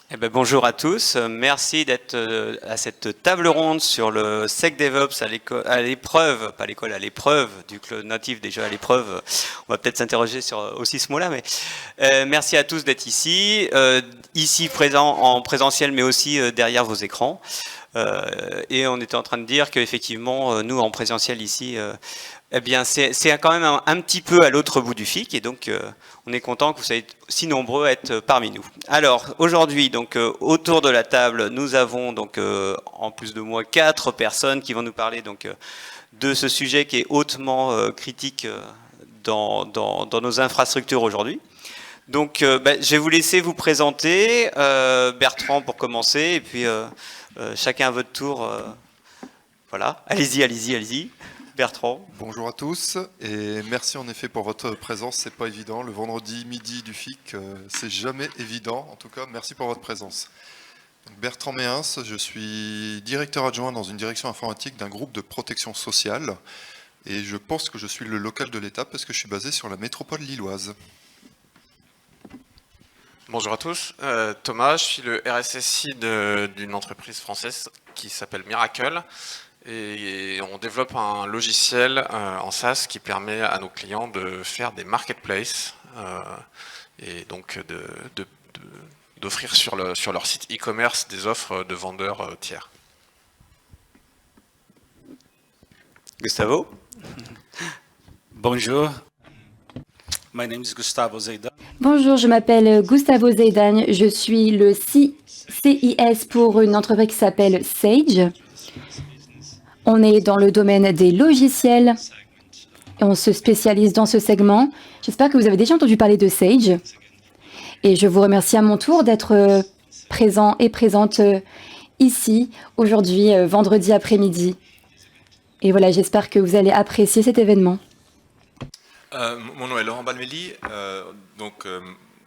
Eh ben, bonjour à tous, merci d'être à cette table ronde sur le SecDevOps à l'épreuve, pas à l'école, à l'épreuve du Cloud Native, déjà à l'épreuve, on va peut-être s'interroger sur aussi ce mot-là, mais merci à tous d'être ici, ici présent en présentiel mais aussi derrière vos écrans. Et on était en train de dire qu'effectivement, nous en présentiel ici, eh bien, c'est quand même un petit peu à l'autre bout du FIC, et donc on est content que vous soyez si nombreux à être parmi nous. Alors aujourd'hui, donc autour de la table, nous avons donc en plus de moi 4 personnes qui vont nous parler donc de ce sujet qui est hautement critique dans nos infrastructures aujourd'hui. Donc je vais vous laisser vous présenter, Bertrand pour commencer, et puis chacun à votre tour. Voilà, allez-y. Bertrand. Bonjour à tous et merci en effet pour votre présence, c'est pas évident. Le vendredi midi du FIC, c'est jamais évident. En tout cas, merci pour votre présence. Donc, Bertrand Méhins, je suis directeur adjoint dans une direction informatique d'un groupe de protection sociale et je pense que je suis le local de l'État parce que je suis basé sur la métropole lilloise. Bonjour à tous, Thomas, je suis le RSSI d'une entreprise française qui s'appelle Miracle. Et on développe un logiciel en SaaS qui permet à nos clients de faire des marketplaces et donc d'offrir sur leur site e-commerce des offres de vendeurs tiers. Gustavo. Bonjour. My name is Gustavo Zeidan. Bonjour, je m'appelle Gustavo Zeidan. Je suis le CIS pour une entreprise qui s'appelle Sage. On est dans le domaine des logiciels et on se spécialise dans ce segment. J'espère que vous avez déjà entendu parler de Sage. Et je vous remercie à mon tour d'être présent et présente ici aujourd'hui, vendredi après-midi. Et voilà, j'espère que vous allez apprécier cet événement. Mon nom est Laurent Balmelli.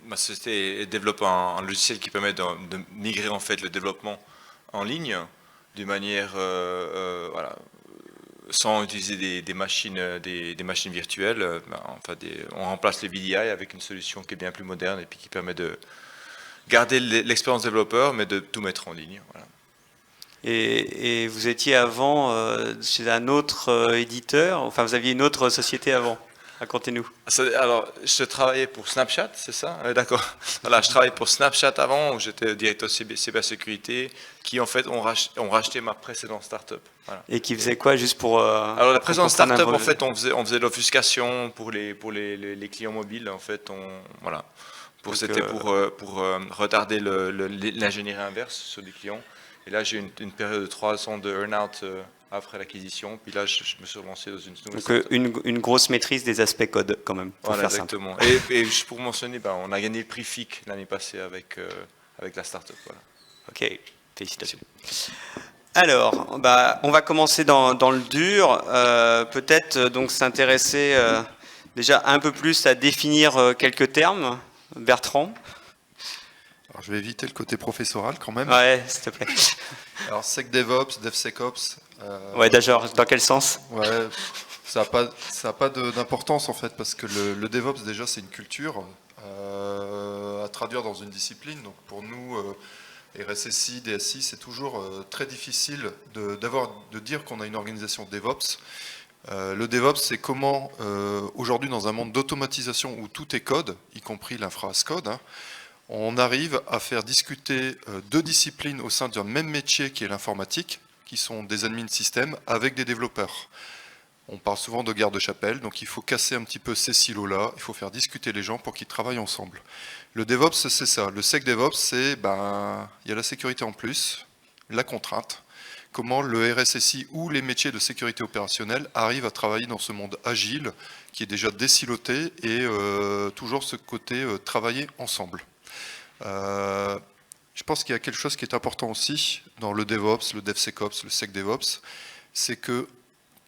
Ma société développe un logiciel qui permet de migrer en fait le développement en ligne d'une manière sans utiliser des machines virtuelles. On remplace les VDI avec une solution qui est bien plus moderne et puis qui permet de garder l'expérience développeur mais de tout mettre en ligne. Voilà. Et vous étiez avant chez un autre éditeur, enfin vous aviez une autre société avant. Racontez-nous. Alors, je travaillais pour Snapchat, c'est ça? D'accord. Voilà, je travaillais pour Snapchat avant, où j'étais directeur cybersécurité, qui en fait ont racheté ma précédente start-up. Voilà. Et qui faisait quoi juste pour... Alors la précédente start-up, en fait, on faisait de l'obfuscation pour les clients mobiles, en fait, c'était pour retarder l'ingénierie inverse sur des clients. Et là, j'ai eu une période de 3 ans de earn-out après l'acquisition, puis là je me suis relancé dans une nouvelle une grosse maîtrise des aspects code quand même. Voilà, exactement. Et juste pour mentionner, on a gagné le prix FIC l'année passée avec la start-up. Voilà. Ok, félicitations. Alors, on va commencer dans le dur. Peut-être donc s'intéresser déjà un peu plus à définir quelques termes. Bertrand. Alors, je vais éviter le côté professoral quand même. Ouais, s'il te plaît. Alors SecDevOps, DevSecOps. Ouais, d'accord. Dans quel sens? Ouais, ça n'a pas d'importance en fait, parce que le DevOps déjà c'est une culture à traduire dans une discipline. Donc pour nous, RSSI, DSI, c'est toujours très difficile de dire qu'on a une organisation DevOps. Le DevOps, c'est comment aujourd'hui dans un monde d'automatisation où tout est code, y compris l'infra as code, on arrive à faire discuter deux disciplines au sein d'un même métier qui est l'informatique, qui sont des admins système avec des développeurs. On parle souvent de guerre de chapelle, donc il faut casser un petit peu ces silos-là, il faut faire discuter les gens pour qu'ils travaillent ensemble. Le DevOps, c'est ça. Le SecDevOps, c'est, il y a la sécurité en plus, la contrainte, comment le RSSI ou les métiers de sécurité opérationnelle arrivent à travailler dans ce monde agile, qui est déjà désiloté, et toujours ce côté travailler ensemble. Je pense qu'il y a quelque chose qui est important aussi dans le DevOps, le DevSecOps, le SecDevOps, c'est que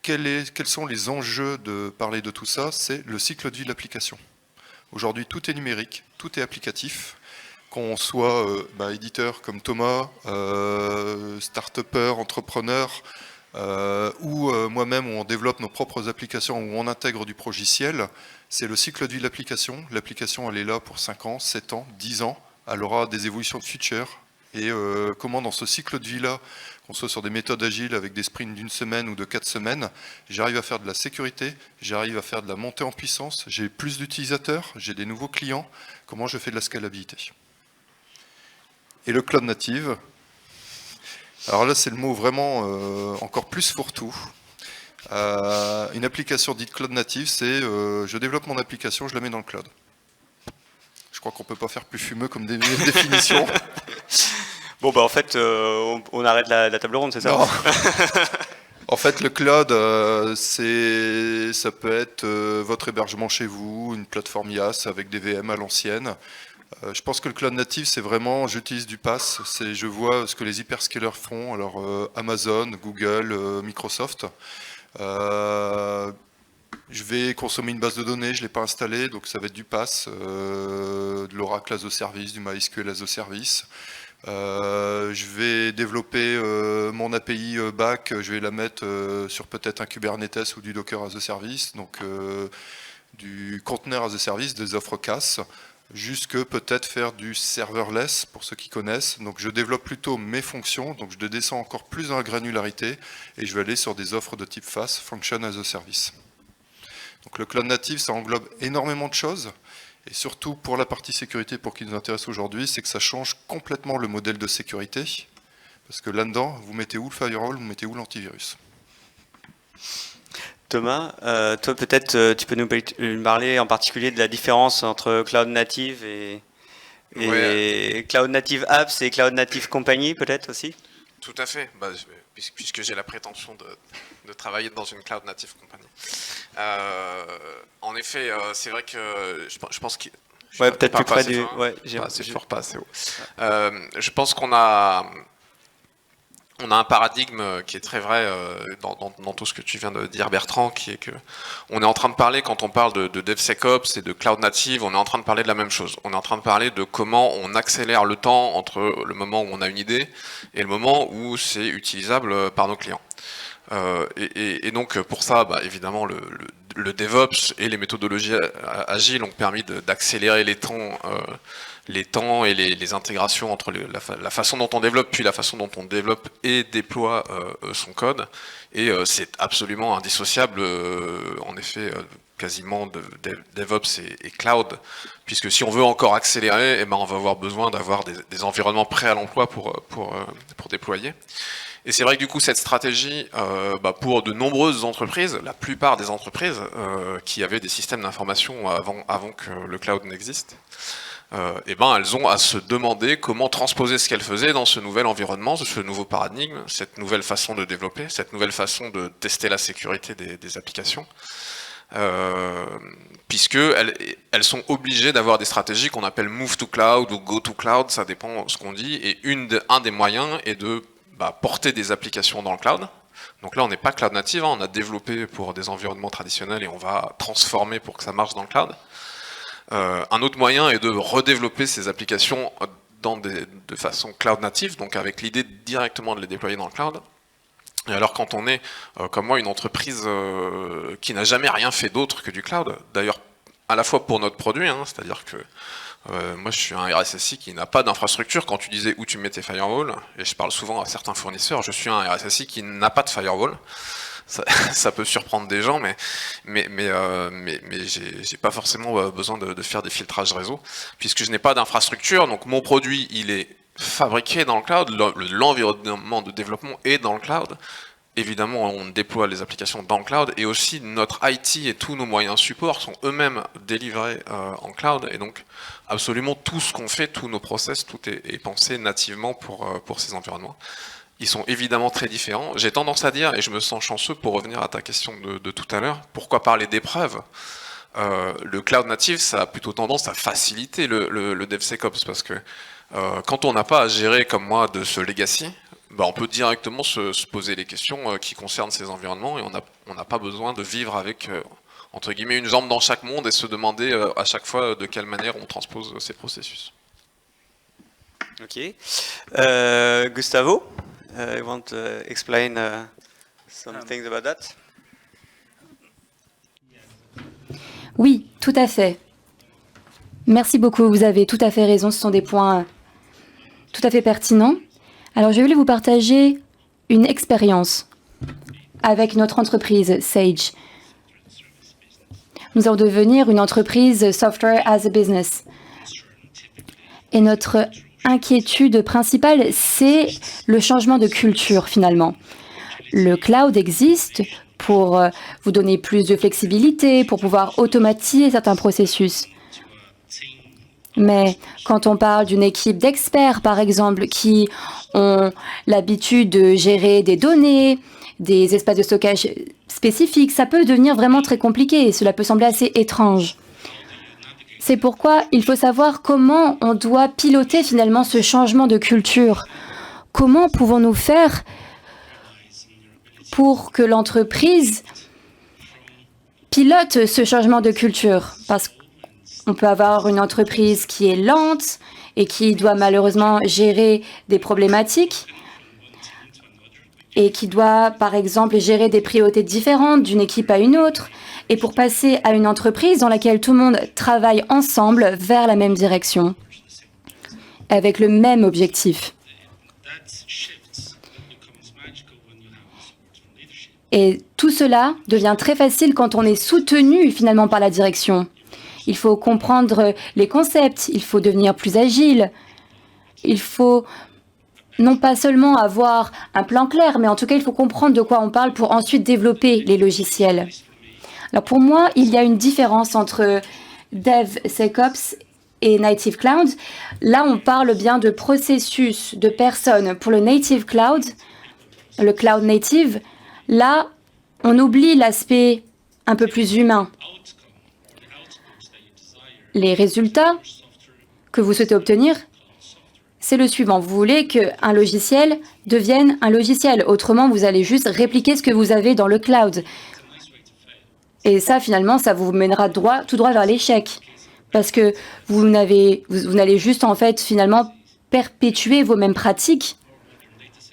quels sont les enjeux de parler de tout ça? C'est le cycle de vie de l'application. Aujourd'hui, tout est numérique, tout est applicatif, qu'on soit éditeur comme Thomas, start-upper, entrepreneur, ou moi-même où on développe nos propres applications, où on intègre du progiciel, c'est le cycle de vie de l'application. L'application, elle est là pour 5 ans, 7 ans, 10 ans, elle aura des évolutions de features, et comment dans ce cycle de vie-là, qu'on soit sur des méthodes agiles avec des sprints d'1 semaine ou de 4 semaines, j'arrive à faire de la sécurité, j'arrive à faire de la montée en puissance, j'ai plus d'utilisateurs, j'ai des nouveaux clients, comment je fais de la scalabilité. Et le cloud native, alors là c'est le mot vraiment encore plus fourre-tout. Une application dite cloud native, c'est je développe mon application, je la mets dans le cloud. Je crois qu'on ne peut pas faire plus fumeux comme définition. Bon, bah en fait, on arrête la table ronde, c'est ça? Non. En fait, le cloud, ça peut être votre hébergement chez vous, une plateforme IaaS avec des VM à l'ancienne. Je pense que le cloud native, c'est vraiment, j'utilise du PaaS, je vois ce que les hyperscalers font, alors Amazon, Google, Microsoft. Je vais consommer une base de données, je ne l'ai pas installée, donc ça va être du PaaS, de l'Oracle as a Service, du MySQL as a Service. Je vais développer mon API back, je vais la mettre sur peut-être un Kubernetes ou du Docker as a Service, donc du container as a Service, des offres CaaS, jusque peut-être faire du serverless pour ceux qui connaissent. Donc je développe plutôt mes fonctions, donc je descends encore plus dans la granularité et je vais aller sur des offres de type FaaS, Function as a Service. Donc le cloud native, ça englobe énormément de choses. Et surtout pour la partie sécurité, pour qui nous intéresse aujourd'hui, c'est que ça change complètement le modèle de sécurité. Parce que là-dedans, vous mettez où le firewall, vous mettez où l'antivirus? Thomas, toi peut-être tu peux nous parler en particulier de la différence entre Cloud Native et Cloud Native Apps et Cloud Native Company peut-être aussi? Tout à fait, puisque j'ai la prétention de travailler dans une Cloud Native Company. En effet, c'est vrai que je pense que... Ouais, peut-être plus près du... Ouais, pas assez haut. Je pense qu'on a un paradigme qui est très vrai dans tout ce que tu viens de dire, Bertrand, qui est que on est en train de parler, quand on parle de DevSecOps et de Cloud Native, on est en train de parler de la même chose. On est en train de parler de comment on accélère le temps entre le moment où on a une idée et le moment où c'est utilisable par nos clients. Et donc pour ça, évidemment, le DevOps et les méthodologies agiles ont permis d'accélérer les temps et les intégrations entre la façon dont on développe puis la façon dont on développe et déploie son code. Et c'est absolument indissociable, en effet, quasiment de DevOps et Cloud, puisque si on veut encore accélérer, on va avoir besoin d'avoir des environnements prêts à l'emploi pour déployer. Et c'est vrai que du coup cette stratégie, pour de nombreuses entreprises, la plupart des entreprises qui avaient des systèmes d'information avant que le cloud n'existe, elles ont à se demander comment transposer ce qu'elles faisaient dans ce nouvel environnement, ce nouveau paradigme, cette nouvelle façon de développer, cette nouvelle façon de tester la sécurité des applications. Puisqu'elles sont obligées d'avoir des stratégies qu'on appelle move to cloud ou go to cloud, ça dépend ce qu'on dit, et un des moyens est de porter des applications dans le cloud. Donc là on n'est pas cloud native, on a développé pour des environnements traditionnels et on va transformer pour que ça marche dans le cloud. Un autre moyen est de redévelopper ces applications de façon cloud native, donc avec l'idée directement de les déployer dans le cloud. Et alors quand on est, comme moi, une entreprise qui n'a jamais rien fait d'autre que du cloud, d'ailleurs à la fois pour notre produit, c'est-à-dire que moi je suis un RSSI qui n'a pas d'infrastructure. Quand tu disais où tu mets tes firewalls, et je parle souvent à certains fournisseurs, je suis un RSSI qui n'a pas de firewall. Ça peut surprendre des gens, mais j'ai pas forcément besoin de faire des filtrages réseau, puisque je n'ai pas d'infrastructure, donc mon produit il est fabriqué dans le cloud, l'environnement de développement est dans le cloud. Évidemment, on déploie les applications dans le cloud, et aussi notre IT et tous nos moyens support sont eux-mêmes délivrés en cloud, et donc absolument tout ce qu'on fait, tous nos process, tout est pensé nativement pour ces environnements. Ils sont évidemment très différents. J'ai tendance à dire, et je me sens chanceux pour revenir à ta question de tout à l'heure, pourquoi parler d'épreuves? Le cloud native, ça a plutôt tendance à faciliter le DevSecOps, parce que quand on n'a pas à gérer, comme moi, de ce legacy, on peut directement se poser les questions qui concernent ces environnements, et on n'a pas besoin de vivre avec, entre guillemets, une jambe dans chaque monde et se demander à chaque fois de quelle manière on transpose ces processus. Ok. Gustavo, you want to explain some things about that? Oui, tout à fait. Merci beaucoup, vous avez tout à fait raison, ce sont des points tout à fait pertinents. Alors, je voulais vous partager une expérience avec notre entreprise Sage. Nous allons devenir une entreprise Software as a Business. Et notre inquiétude principale, c'est le changement de culture finalement. Le cloud existe pour vous donner plus de flexibilité, pour pouvoir automatiser certains processus. Mais quand on parle d'une équipe d'experts, par exemple, qui ont l'habitude de gérer des données, des espaces de stockage spécifiques, ça peut devenir vraiment très compliqué et cela peut sembler assez étrange. C'est pourquoi il faut savoir comment on doit piloter finalement ce changement de culture. Comment pouvons-nous faire pour que l'entreprise pilote ce changement de culture? Parce qu'on peut avoir une entreprise qui est lente et qui doit malheureusement gérer des problématiques et qui doit, par exemple, gérer des priorités différentes d'une équipe à une autre, et pour passer à une entreprise dans laquelle tout le monde travaille ensemble vers la même direction, avec le même objectif. Et tout cela devient très facile quand on est soutenu finalement par la direction. Il faut comprendre les concepts, il faut devenir plus agile, il faut non pas seulement avoir un plan clair, mais en tout cas, il faut comprendre de quoi on parle pour ensuite développer les logiciels. Alors pour moi, il y a une différence entre DevSecOps et Native Cloud. Là, on parle bien de processus, de personnes. Pour le Native Cloud, le Cloud Native, là, on oublie l'aspect un peu plus humain. Les résultats que vous souhaitez obtenir, c'est le suivant. Vous voulez qu'un logiciel devienne un logiciel. Autrement, vous allez juste répliquer ce que vous avez dans le cloud. Et ça, finalement, ça vous mènera tout droit vers l'échec. Parce que vous n'allez juste, en fait, finalement, perpétuer vos mêmes pratiques,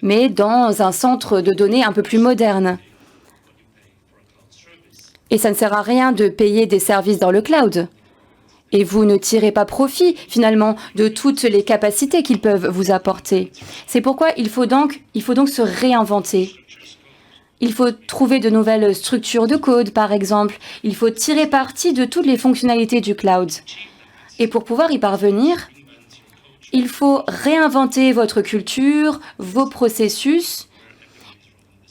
mais dans un centre de données un peu plus moderne. Et ça ne sert à rien de payer des services dans le cloud. Et vous ne tirez pas profit, finalement, de toutes les capacités qu'ils peuvent vous apporter. C'est pourquoi il faut donc se réinventer. Il faut trouver de nouvelles structures de code, par exemple. Il faut tirer parti de toutes les fonctionnalités du cloud. Et pour pouvoir y parvenir, il faut réinventer votre culture, vos processus,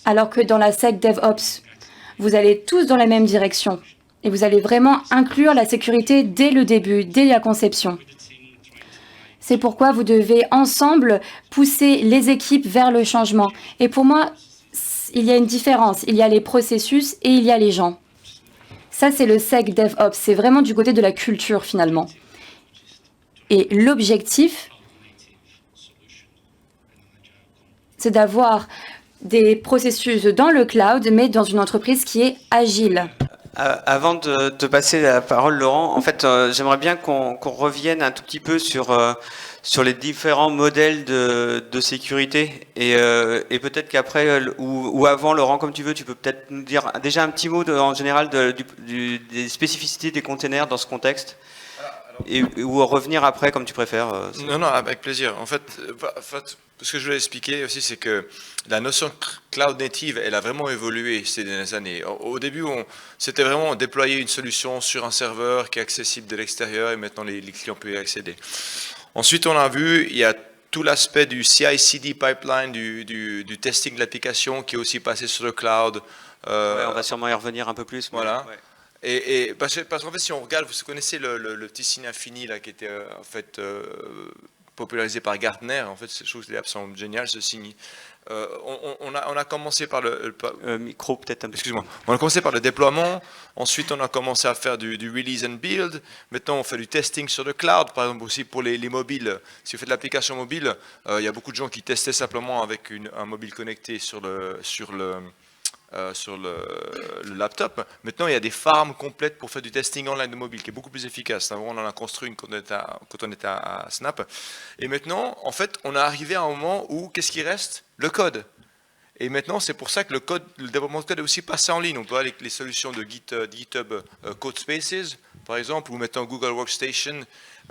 alors que dans la SecDevOps, vous allez tous dans la même direction. Et vous allez vraiment inclure la sécurité dès le début, dès la conception. C'est pourquoi vous devez ensemble pousser les équipes vers le changement. Et pour moi, il y a une différence. Il y a les processus et il y a les gens. Ça, c'est le SecDevOps. C'est vraiment du côté de la culture, finalement. Et l'objectif, c'est d'avoir des processus dans le cloud, mais dans une entreprise qui est agile. Avant de te passer la parole, Laurent, en fait, j'aimerais bien qu'on revienne un tout petit peu sur les différents modèles de sécurité et peut-être qu'après ou avant, Laurent, comme tu veux, tu peux peut-être nous dire déjà un petit mot en général des spécificités des containers dans ce contexte ou revenir après comme tu préfères. Non, avec plaisir. En fait, ce que je voulais expliquer aussi, c'est que la notion cloud native, elle a vraiment évolué ces dernières années. Au début, c'était vraiment déployer une solution sur un serveur qui est accessible de l'extérieur et maintenant les clients peuvent y accéder. Ensuite, on a vu, il y a tout l'aspect du CI/CD pipeline, du testing de l'application qui est aussi passé sur le cloud. Ouais, on va sûrement y revenir un peu plus. Voilà. Ouais. Et parce qu'en fait, si on regarde, vous connaissez le petit signe infini là, qui était en fait popularisé par Gartner. En fait, je trouve que c'est absolument génial ce signe. On a commencé par le micro peut-être un peu. Excuse-moi. On a commencé par le déploiement. Ensuite, on a commencé à faire du release and build. Maintenant, on fait du testing sur le cloud, par exemple aussi pour les mobiles. Si vous faites de l'application mobile, il y a beaucoup de gens qui testaient simplement avec un mobile connecté sur le laptop. Maintenant, il y a des farms complètes pour faire du testing online de mobile qui est beaucoup plus efficace. Avant, on en a construit une quand on était à Snap. Et maintenant, en fait, on est arrivé à un moment où, qu'est-ce qui reste? Le code. Et maintenant, c'est pour ça que le développement de code est aussi passé en ligne. On peut avoir les solutions de GitHub Code Spaces, par exemple, ou maintenant Google Workstation,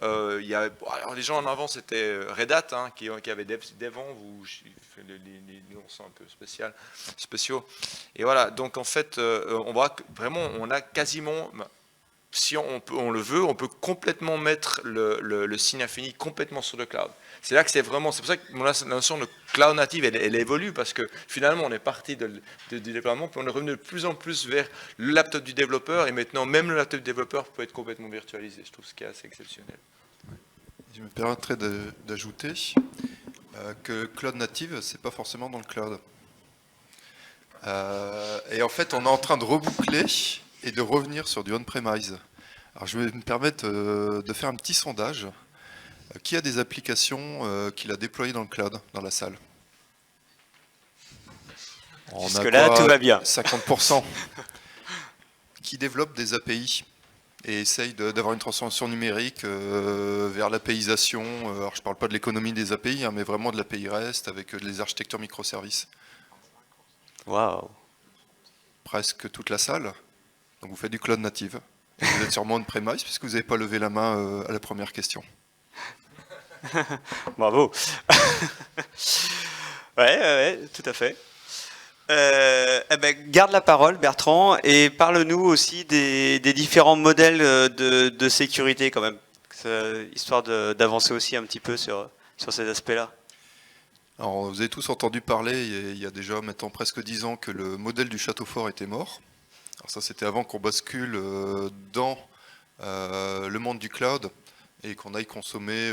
Alors les gens en avant, c'était Red Hat qui avait Dev-Env ou les nuances un peu spéciaux. Et voilà, donc en fait, on voit que vraiment, on a quasiment, si on le veut, on peut complètement mettre le signe infini complètement sur le cloud. C'est là que c'est pour ça que la notion de cloud native, elle évolue, parce que finalement, on est parti du déploiement, puis on est revenu de plus en plus vers le laptop du développeur, et maintenant, même le laptop du développeur peut être complètement virtualisé. Je trouve ce qui est assez exceptionnel. Je me permettrai d'ajouter que cloud native, c'est pas forcément dans le cloud. Et en fait, on est en train de reboucler et de revenir sur du on-premise. Alors, je vais me permettre de faire un petit sondage. Qui a des applications qu'il a déployées dans le cloud, dans la salle? Jusque-là, tout va bien. 50%. Qui développe des API et essaye d'avoir une transformation numérique vers l'APIisation. Alors, je ne parle pas de l'économie des API, mais vraiment de l'API REST avec les architectures microservices. Waouh. Presque toute la salle. Donc vous faites du cloud native. Et vous êtes sûrement on-premise puisque vous n'avez pas levé la main à la première question. Bravo. Ouais, tout à fait. Garde la parole, Bertrand, et parle-nous aussi des différents modèles de sécurité quand même, histoire d'avancer aussi un petit peu sur ces aspects-là. Alors, vous avez tous entendu parler, il y a déjà maintenant presque 10 ans, que le modèle du château fort était mort. Alors ça, c'était avant qu'on bascule dans le monde du cloud et qu'on aille consommer,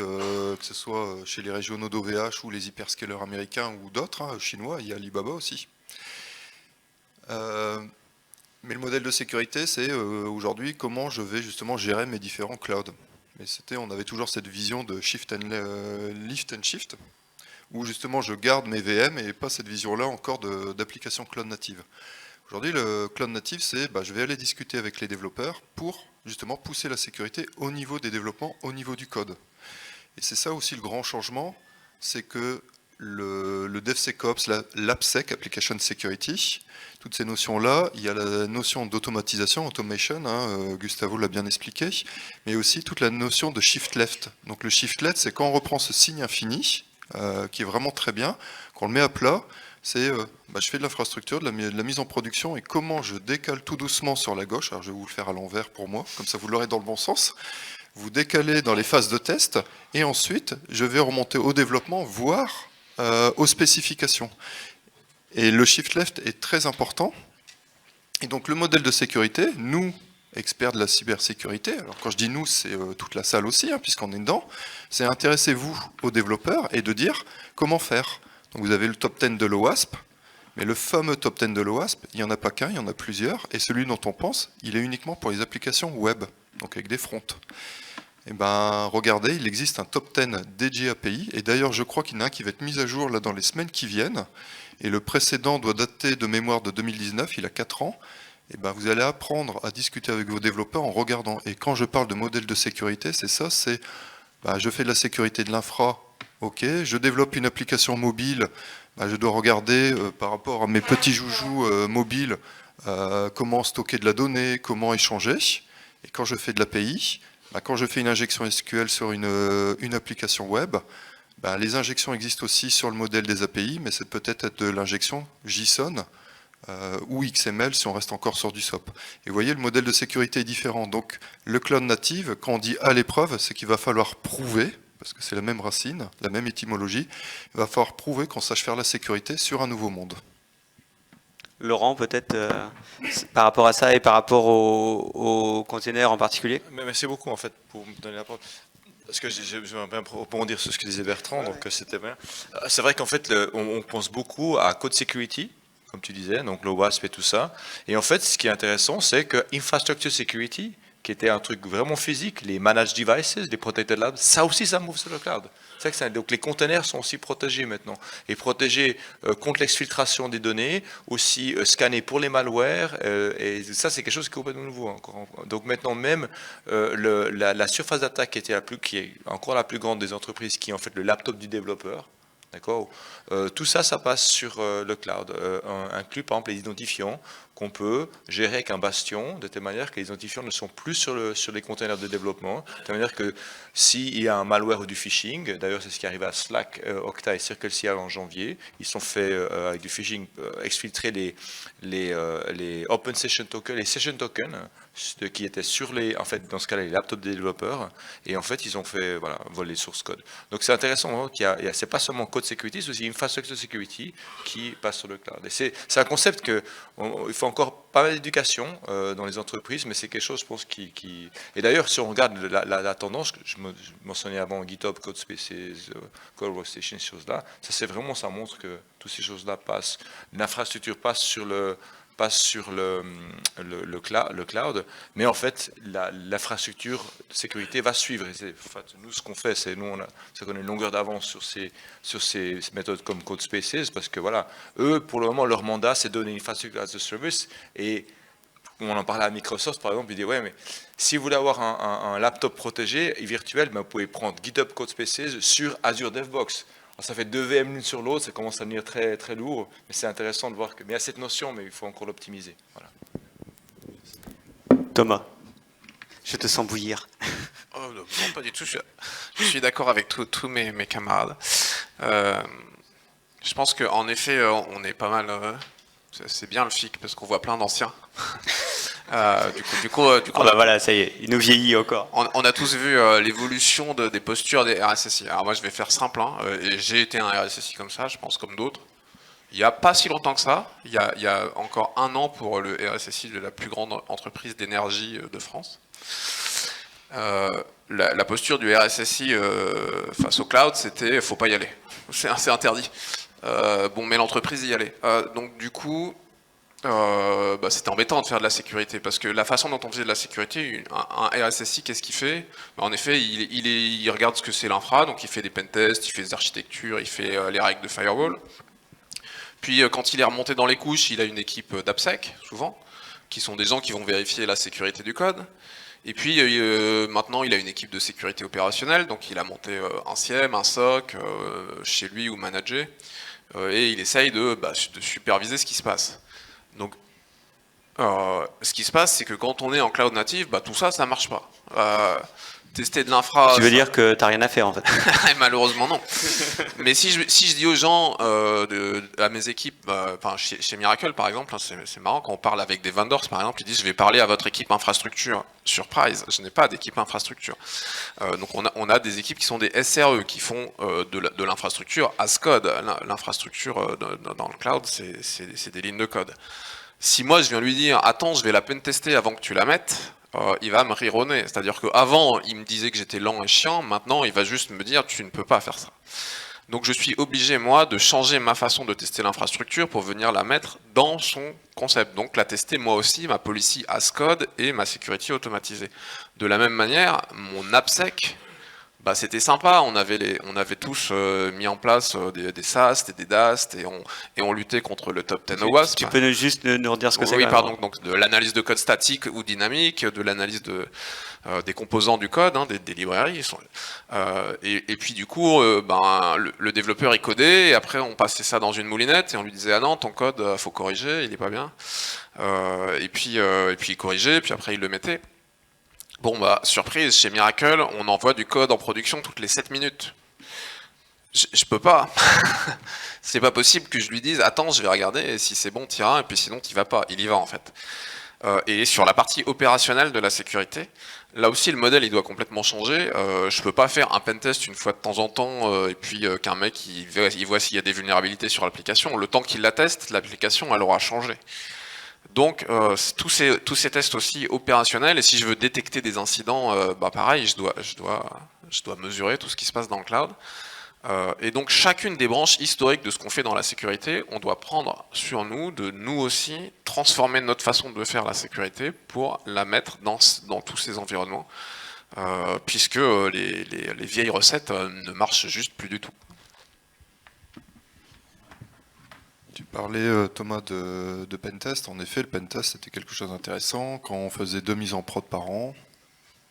que ce soit chez les régionaux d'OVH ou les hyperscalers américains ou d'autres, chinois, il y a Alibaba aussi. Mais le modèle de sécurité, c'est aujourd'hui comment je vais justement gérer mes différents clouds. Mais on avait toujours cette vision de lift and shift, où justement je garde mes VM et pas cette vision-là encore d'application cloud native. Aujourd'hui, le cloud native, c'est je vais aller discuter avec les développeurs pour justement pousser la sécurité au niveau des développements, au niveau du code. Et c'est ça aussi le grand changement, c'est que le DevSecOps, l'AppSec, Application Security, toutes ces notions-là, il y a la notion d'automatisation, automation, Gustavo l'a bien expliqué, mais aussi toute la notion de shift left. Donc le shift left, c'est quand on reprend ce signe infini, qui est vraiment très bien, qu'on le met à plat, c'est je fais de l'infrastructure, de la mise en production, et comment je décale tout doucement sur la gauche, alors je vais vous le faire à l'envers pour moi, comme ça vous l'aurez dans le bon sens, vous décalez dans les phases de test, et ensuite je vais remonter au développement, voire aux spécifications. Et le shift left est très important, et donc le modèle de sécurité, nous, experts de la cybersécurité, alors quand je dis nous, c'est toute la salle aussi, puisqu'on est dedans, c'est intéressez-vous aux développeurs et de dire comment faire. Donc vous avez le top 10 de l'OWASP, mais le fameux top 10 de l'OWASP, il n'y en a pas qu'un, il y en a plusieurs, et celui dont on pense, il est uniquement pour les applications web, donc avec des fronts. Et regardez, il existe un top 10 dédié API, et d'ailleurs je crois qu'il y en a un qui va être mis à jour là dans les semaines qui viennent, et le précédent doit dater de mémoire de 2019, il a 4 ans, et vous allez apprendre à discuter avec vos développeurs en regardant. Et quand je parle de modèle de sécurité, c'est ça, c'est je fais de la sécurité de l'infra, ok, je développe une application mobile, je dois regarder par rapport à mes petits joujoux mobiles, comment stocker de la donnée, comment échanger. Et quand je fais de l'API, quand je fais une injection SQL sur une application web, les injections existent aussi sur le modèle des API, mais c'est peut-être de l'injection JSON ou XML si on reste encore sur du SOAP. Et vous voyez, le modèle de sécurité est différent. Donc le cloud native, quand on dit à l'épreuve, c'est qu'il va falloir prouver, parce que c'est la même racine, la même étymologie, il va falloir prouver qu'on sache faire la sécurité sur un nouveau monde. Laurent, peut-être par rapport à ça et par rapport aux containers en particulier. Merci beaucoup en fait pour me donner la parole. Parce que je vais bien rebondir sur ce que disait Bertrand, donc c'était bien. C'est vrai qu'en fait, on pense beaucoup à code security, comme tu disais, donc le WASP et tout ça. Et en fait, ce qui est intéressant, c'est que infrastructure security, qui était un truc vraiment physique, les managed devices, les protected labs, ça aussi, ça move sur le cloud. Donc les containers sont aussi protégés maintenant. Et protégés contre l'exfiltration des données, aussi scannés pour les malwares. Et ça, c'est quelque chose qui est complètement nouveau encore. Donc maintenant, même la surface d'attaque qui est encore la plus grande des entreprises, qui est en fait le laptop du développeur, D'accord. Tout ça, ça passe sur le cloud, inclut par exemple les identifiants qu'on peut gérer avec un bastion, de telle manière que les identifiants ne sont plus sur les containers de développement, de telle manière que s'il y a un malware ou du phishing, d'ailleurs c'est ce qui arrive à Slack, Okta et CircleCI en janvier, ils sont faits avec du phishing, exfiltrer les open session tokens, les session tokens, qui étaient sur en fait dans ce cas-là les laptops des développeurs, et en fait ils ont fait voler source code. Donc c'est intéressant c'est pas seulement code security, c'est aussi infrastructure security qui passe sur le cloud. Et c'est un concept il faut encore pas mal d'éducation dans les entreprises, mais c'est quelque chose, je pense, Et d'ailleurs, si on regarde la tendance, je mentionnais avant GitHub, CodeSpaces, Code Workstation, ces choses-là, ça montre que toutes ces choses-là passent. L'infrastructure passe sur le cloud, mais en fait, l'infrastructure de sécurité va suivre. Et nous, ce qu'on fait, c'est qu'on a une longueur d'avance sur ces méthodes comme CodeSpaces, parce que voilà, eux, pour le moment, leur mandat, c'est donner une infrastructure as a service. Et on en parlait à Microsoft, par exemple, ils disent, ouais, mais si vous voulez avoir un laptop protégé et virtuel, vous pouvez prendre GitHub CodeSpaces sur Azure DevBox. Alors, ça fait 2 VM l'une sur l'autre, ça commence à devenir très, très lourd, mais c'est intéressant de voir qu'il y a cette notion, mais il faut encore l'optimiser. Voilà. Thomas, je te sens bouillir. Oh, non, pas du tout, je suis d'accord avec tous mes camarades. Je pense qu'en effet, on est pas mal... c'est bien le FIC, parce qu'on voit plein d'anciens. Du coup, Voilà, ça y est, il nous vieillit encore. On a tous vu l'évolution des postures des RSSI. Alors moi, je vais faire simple, et j'ai été un RSSI comme ça, je pense, comme d'autres. Il n'y a pas si longtemps que ça, il y a encore 1 an pour le RSSI de la plus grande entreprise d'énergie de France. La posture du RSSI face au cloud, c'était « faut pas y aller ». C'est interdit. Mais l'entreprise y allait. Donc du coup... c'était embêtant de faire de la sécurité, parce que la façon dont on faisait de la sécurité, un RSSI, qu'est-ce qu'il fait? En effet, il regarde ce que c'est l'infra, donc il fait des pentests, il fait des architectures, il fait les règles de firewall. Puis quand il est remonté dans les couches, il a une équipe d'AppSec, souvent, qui sont des gens qui vont vérifier la sécurité du code. Et puis maintenant, il a une équipe de sécurité opérationnelle, donc il a monté un SIEM, un SOC, chez lui ou manager, et il essaye de superviser ce qui se passe. Donc, ce qui se passe, c'est que quand on est en cloud native, tout ça, ça marche pas. Tester de l'infra... Tu veux dire que t'as rien à faire, en fait? Malheureusement, non. Mais si je dis aux gens, à mes équipes, chez Miracle, par exemple, c'est marrant, quand on parle avec des vendors, par exemple, ils disent, je vais parler à votre équipe infrastructure. Surprise, je n'ai pas d'équipe infrastructure. Donc, on a des équipes qui sont des SRE, qui font de l'infrastructure as code. L'infrastructure dans le cloud, c'est des lignes de code. Si moi, je viens lui dire, attends, je vais la pentester avant que tu la mettes, il va me rironner. C'est-à-dire qu'avant, il me disait que j'étais lent et chiant, maintenant, il va juste me dire, tu ne peux pas faire ça. Donc je suis obligé, moi, de changer ma façon de tester l'infrastructure pour venir la mettre dans son concept. Donc la tester, moi aussi, ma policy as code et ma security automatisée. De la même manière, mon AppSec, c'était sympa, on avait tous mis en place des SAST et des DAST, et on luttait contre le top 10 OWASP. Tu peux juste nous redire ce que c'est? Oui, pardon, donc de l'analyse de code statique ou dynamique, de l'analyse des composants du code, des librairies. Et puis du coup, le développeur il codait, et après on passait ça dans une moulinette, et on lui disait « Ah non, ton code, faut corriger, il est pas bien. » Et puis il corrigeait, puis après il le mettait. Bon, surprise, chez Miracle, on envoie du code en production toutes les 7 minutes. Je peux pas. C'est pas possible que je lui dise, attends, je vais regarder, et si c'est bon, t'iras, et puis sinon, t'y vas pas. Il y va, en fait. Et sur la partie opérationnelle de la sécurité, là aussi, le modèle, il doit complètement changer. Je peux pas faire un pentest une fois de temps en temps, et puis qu'un mec, il voit s'il y a des vulnérabilités sur l'application. Le temps qu'il la teste, l'application, elle aura changé. Donc tous ces tests aussi opérationnels, et si je veux détecter des incidents, pareil, je dois mesurer tout ce qui se passe dans le cloud. Et donc chacune des branches historiques de ce qu'on fait dans la sécurité, on doit prendre sur nous de nous aussi transformer notre façon de faire la sécurité pour la mettre dans tous ces environnements, puisque les vieilles recettes ne marchent juste plus du tout. Tu parlais, Thomas, de pentest. En effet, le pentest, c'était quelque chose d'intéressant. Quand on faisait 2 mises en prod par an,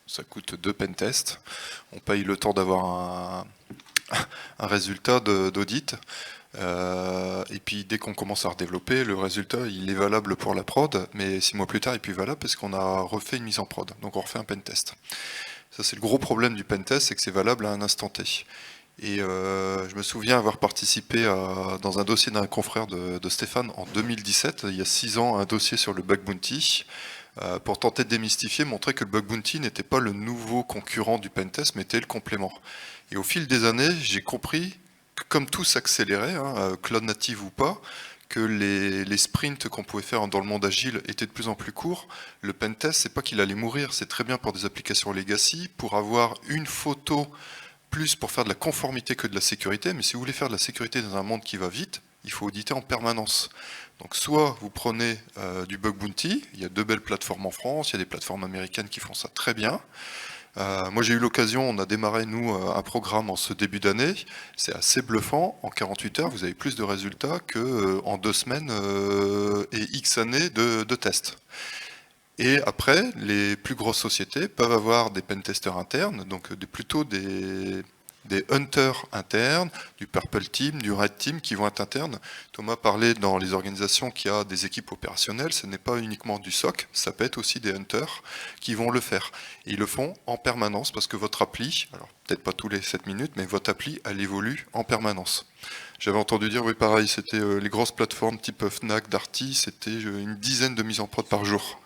ça coûte 2 pentests. On paye le temps d'avoir un résultat d'audit. Et puis dès qu'on commence à redévelopper, le résultat il est valable pour la prod, mais 6 mois plus tard il est plus valable parce qu'on a refait une mise en prod. Donc on refait un pentest. Ça c'est le gros problème du pentest, c'est que c'est valable à un instant T. Et je me souviens avoir participé dans un dossier d'un confrère de Stéphane en 2017, il y a 6 ans, un dossier sur le bug bounty, pour tenter de démystifier, montrer que le bug bounty n'était pas le nouveau concurrent du pentest, mais était le complément. Et au fil des années, j'ai compris que comme tout s'accélérait, cloud native ou pas, que les sprints qu'on pouvait faire dans le monde agile étaient de plus en plus courts. Le pentest, c'est pas qu'il allait mourir, c'est très bien pour des applications legacy, pour avoir une photo plus pour faire de la conformité que de la sécurité, mais si vous voulez faire de la sécurité dans un monde qui va vite, il faut auditer en permanence. Donc soit vous prenez du bug bounty, il y a 2 belles plateformes en France, il y a des plateformes américaines qui font ça très bien. Moi j'ai eu l'occasion, on a démarré nous un programme en ce début d'année, c'est assez bluffant, en 48 heures vous avez plus de résultats qu'en 2 semaines et X années de tests. Et après, les plus grosses sociétés peuvent avoir des pentesters internes, donc plutôt des hunters internes, du Purple Team, du Red Team qui vont être internes. Thomas parlait dans les organisations qu'il y a des équipes opérationnelles, ce n'est pas uniquement du SOC, ça peut être aussi des hunters qui vont le faire. Et ils le font en permanence parce que votre appli, alors peut-être pas tous les 7 minutes, mais votre appli, elle évolue en permanence. J'avais entendu dire, oui pareil, c'était les grosses plateformes type Fnac, Darty, c'était une dizaine de mises en prod par jour.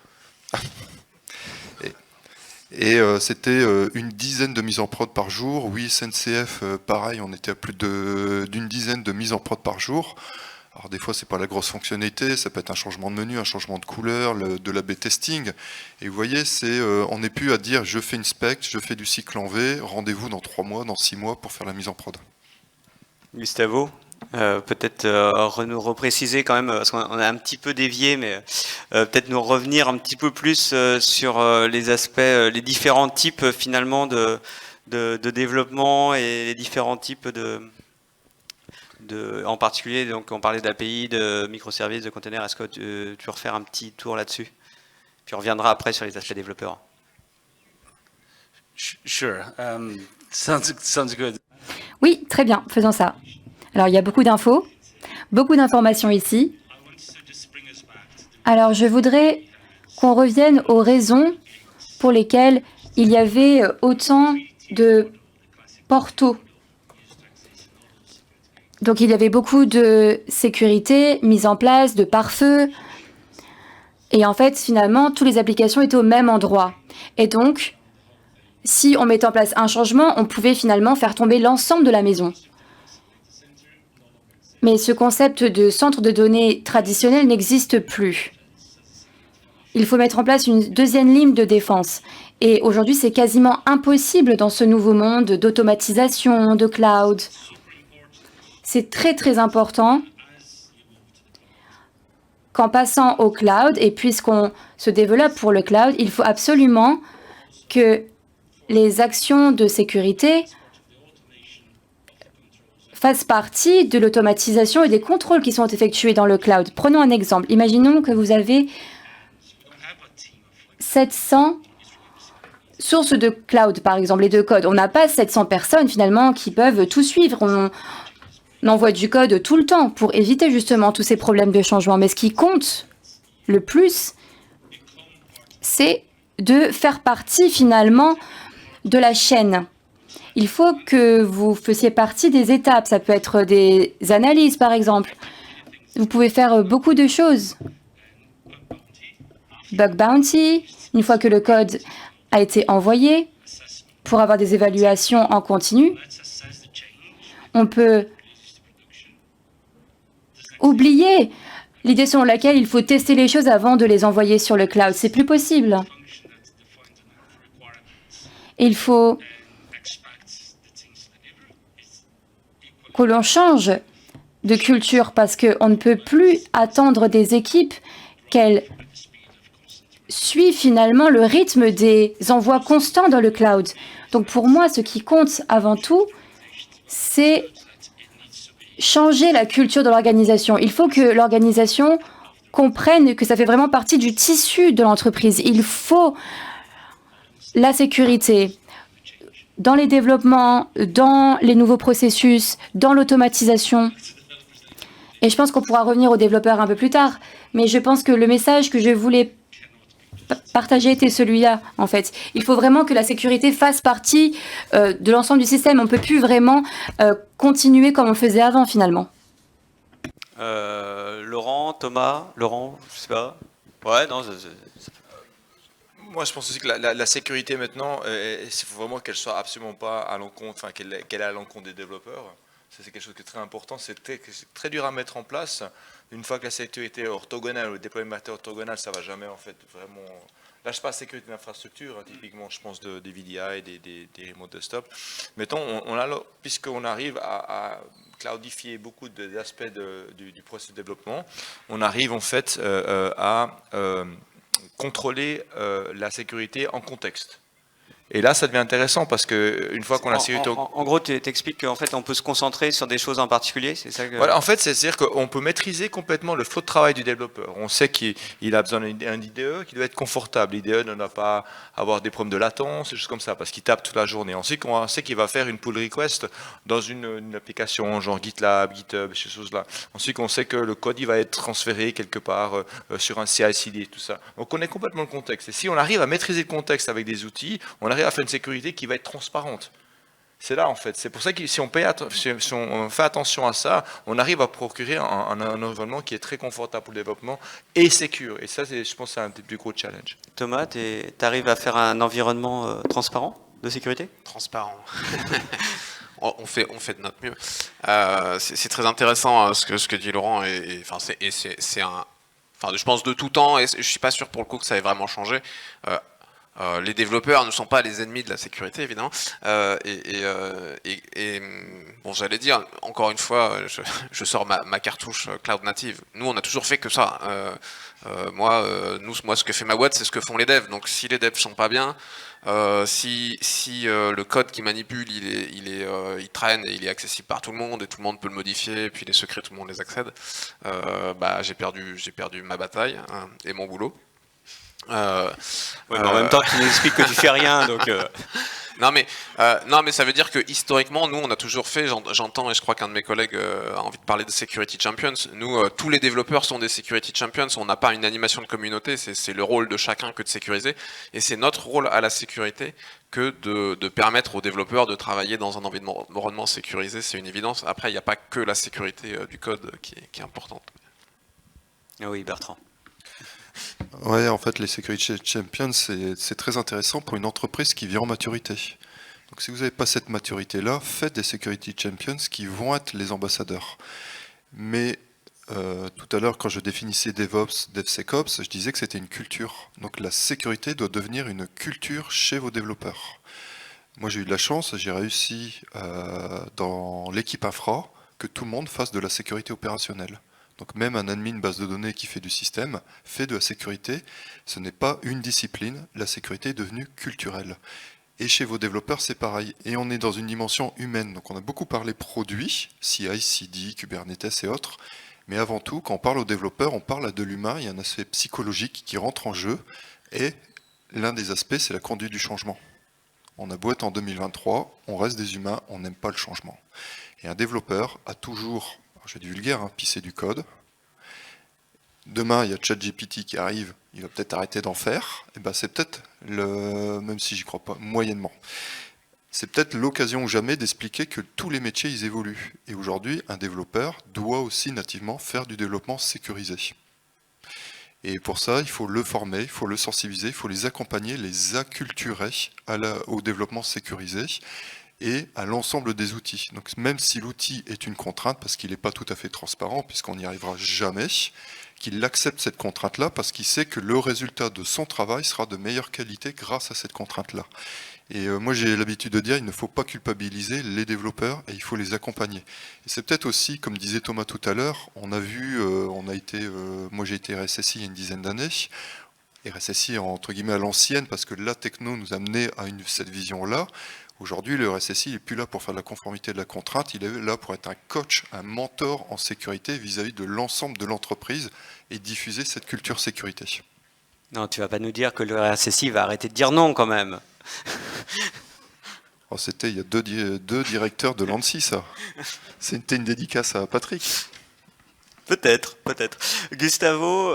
Et c'était une dizaine de mises en prod par jour. Oui, SNCF, pareil, on était à plus d'une dizaine de mises en prod par jour. Alors des fois, c'est pas la grosse fonctionnalité, ça peut être un changement de menu, un changement de couleur, de l'A/B testing. Et vous voyez, on n'est plus à dire je fais une spec, je fais du cycle en V, rendez-vous dans 3 mois, dans 6 mois pour faire la mise en prod. Gustavo, peut-être nous repréciser quand même, parce qu'on a un petit peu dévié, mais peut-être nous revenir un petit peu plus sur les aspects, les différents types finalement de développement et les différents types en particulier, donc on parlait d'API, de microservices, de containers. Est-ce que tu veux refaire un petit tour là-dessus? Puis on reviendra après sur les aspects développeurs. Sure. Sounds good. Oui, très bien, faisons ça. Alors, il y a beaucoup d'infos, beaucoup d'informations ici. Alors, je voudrais qu'on revienne aux raisons pour lesquelles il y avait autant de portos. Donc, il y avait beaucoup de sécurité mise en place, de pare-feu. Et en fait, finalement, toutes les applications étaient au même endroit. Et donc, si on mettait en place un changement, on pouvait finalement faire tomber l'ensemble de la maison. Mais ce concept de centre de données traditionnel n'existe plus. Il faut mettre en place une deuxième ligne de défense. Et aujourd'hui, c'est quasiment impossible dans ce nouveau monde d'automatisation, de cloud. C'est très, très important qu'en passant au cloud, et puisqu'on se développe pour le cloud, il faut absolument que les actions de sécurité fassent partie de l'automatisation et des contrôles qui sont effectués dans le cloud. Prenons un exemple. Imaginons que vous avez 700 sources de cloud, par exemple, et de code. On n'a pas 700 personnes, finalement, qui peuvent tout suivre. On envoie du code tout le temps pour éviter, justement, tous ces problèmes de changement. Mais ce qui compte le plus, c'est de faire partie, finalement, de la chaîne. Il faut que vous fassiez partie des étapes. Ça peut être des analyses, par exemple. Vous pouvez faire beaucoup de choses. Bug bounty, une fois que le code a été envoyé, pour avoir des évaluations en continu. On peut oublier l'idée selon laquelle il faut tester les choses avant de les envoyer sur le cloud. C'est plus possible. Et il faut que l'on change de culture parce qu'on ne peut plus attendre des équipes qu'elles suivent finalement le rythme des envois constants dans le cloud. Donc pour moi, ce qui compte avant tout, c'est changer la culture de l'organisation. Il faut que l'organisation comprenne que ça fait vraiment partie du tissu de l'entreprise. Il faut la sécurité, dans les développements, dans les nouveaux processus, dans l'automatisation. Et je pense qu'on pourra revenir aux développeurs un peu plus tard. Mais je pense que le message que je voulais partager était celui-là, en fait. Il faut vraiment que la sécurité fasse partie de l'ensemble du système. On ne peut plus vraiment continuer comme on faisait avant, finalement. Laurent, Thomas, Laurent, je sais pas. Ouais, non, Moi, je pense aussi que la sécurité maintenant, il faut vraiment qu'elle soit absolument pas à l'encontre, enfin qu'elle est à l'encontre des développeurs. Ça, c'est quelque chose qui est très important. C'est très dur à mettre en place. Une fois que la sécurité est orthogonale, le déploiement est orthogonal, ça va jamais en fait vraiment. Là, je parle de sécurité d'infrastructure, typiquement, je pense des VDI, des remote desktop. Mettons, puisqu'on arrive à cloudifier beaucoup d'aspects du processus de développement, on arrive en fait à contrôler la sécurité en contexte. Et là, ça devient intéressant parce que une fois qu'on a la sécurité... En gros, tu expliques qu'en fait, on peut se concentrer sur des choses en particulier, c'est ça que... Voilà, en fait, c'est-à-dire qu'on peut maîtriser complètement le flot de travail du développeur. On sait qu'il a besoin d'un IDE qui doit être confortable. L'IDE ne doit pas avoir des problèmes de latence, des choses comme ça, parce qu'il tape toute la journée. Ensuite, on sait qu'il va faire une pull request dans une application, genre GitLab, GitHub, ces choses-là. Ensuite, on sait que le code il va être transféré quelque part sur un CI/CD et tout ça. Donc, on est complètement le contexte. Et si on arrive à maîtriser le contexte avec des outils, on arrive à faire une sécurité qui va être transparente. C'est là en fait. C'est pour ça que si on fait attention à ça, on arrive à procurer un environnement qui est très confortable pour le développement et sécure. Et ça, je pense, c'est un des plus gros challenges. Thomas, tu arrives à faire un environnement transparent de sécurité ? Transparent. On fait de notre mieux. C'est très intéressant ce que dit Laurent. C'est un. Enfin, je pense de tout temps, et je suis pas sûr pour le coup que ça ait vraiment changé. Les développeurs ne sont pas les ennemis de la sécurité, évidemment. Bon, j'allais dire, encore une fois, je sors ma cartouche cloud native. Nous, on a toujours fait que ça. Moi, ce que fait ma boîte, c'est ce que font les devs. Donc, si les devs sont pas bien, si le code qu'ils manipulent, il traîne et il est accessible par tout le monde et tout le monde peut le modifier, et puis les secrets, tout le monde les accède, j'ai perdu ma bataille et mon boulot. Ouais, mais en même temps, tu nous expliques que tu fais rien, donc. Non mais ça veut dire que historiquement, nous, on a toujours fait. J'entends et je crois qu'un de mes collègues a envie de parler de security champions. Nous, tous les développeurs sont des security champions. On n'a pas une animation de communauté. C'est le rôle de chacun que de sécuriser. Et c'est notre rôle à la sécurité que de permettre aux développeurs de travailler dans un environnement sécurisé. C'est une évidence. Après, il n'y a pas que la sécurité du code qui est importante. Oui, Bertrand. Ouais, en fait, les Security Champions, c'est très intéressant pour une entreprise qui vient en maturité. Donc si vous n'avez pas cette maturité-là, faites des Security Champions qui vont être les ambassadeurs. Mais tout à l'heure, quand je définissais DevOps, DevSecOps, je disais que c'était une culture. Donc la sécurité doit devenir une culture chez vos développeurs. Moi, j'ai eu de la chance, j'ai réussi dans l'équipe infra que tout le monde fasse de la sécurité opérationnelle. Donc même un admin base de données qui fait du système fait de la sécurité. Ce n'est pas une discipline, la sécurité est devenue culturelle. Et chez vos développeurs, c'est pareil. Et on est dans une dimension humaine. Donc on a beaucoup parlé produits, CI, CD, Kubernetes et autres. Mais avant tout, quand on parle aux développeurs, on parle de l'humain. Il y a un aspect psychologique qui rentre en jeu. Et l'un des aspects, c'est la conduite du changement. On a beau être en 2023, on reste des humains, on n'aime pas le changement. Et un développeur a toujours... je vais être vulgaire, pisser du code. Demain, il y a ChatGPT qui arrive, il va peut-être arrêter d'en faire. Et ben, c'est peut-être, même si j'y crois pas, moyennement, c'est peut-être l'occasion ou jamais d'expliquer que tous les métiers, ils évoluent. Et aujourd'hui, un développeur doit aussi nativement faire du développement sécurisé. Et pour ça, il faut le former, il faut le sensibiliser, il faut les accompagner, les acculturer au développement sécurisé et à l'ensemble des outils. Donc même si l'outil est une contrainte, parce qu'il n'est pas tout à fait transparent, puisqu'on n'y arrivera jamais, qu'il accepte cette contrainte-là, parce qu'il sait que le résultat de son travail sera de meilleure qualité grâce à cette contrainte-là. Et moi j'ai l'habitude de dire, il ne faut pas culpabiliser les développeurs, et il faut les accompagner. Et c'est peut-être aussi, comme disait Thomas tout à l'heure, on a vu, moi j'ai été RSSI il y a une dizaine d'années, RSSI entre guillemets à l'ancienne, parce que la techno nous a amené à cette vision-là. Aujourd'hui, le RSSI n'est plus là pour faire de la conformité de la contrainte, il est là pour être un coach, un mentor en sécurité vis-à-vis de l'ensemble de l'entreprise et diffuser cette culture sécurité. Non, tu vas pas nous dire que le RSSI va arrêter de dire non quand même. Oh, c'était il y a deux directeurs de l'ANSSI, ça. C'était une dédicace à Patrick. Peut-être. Gustavo,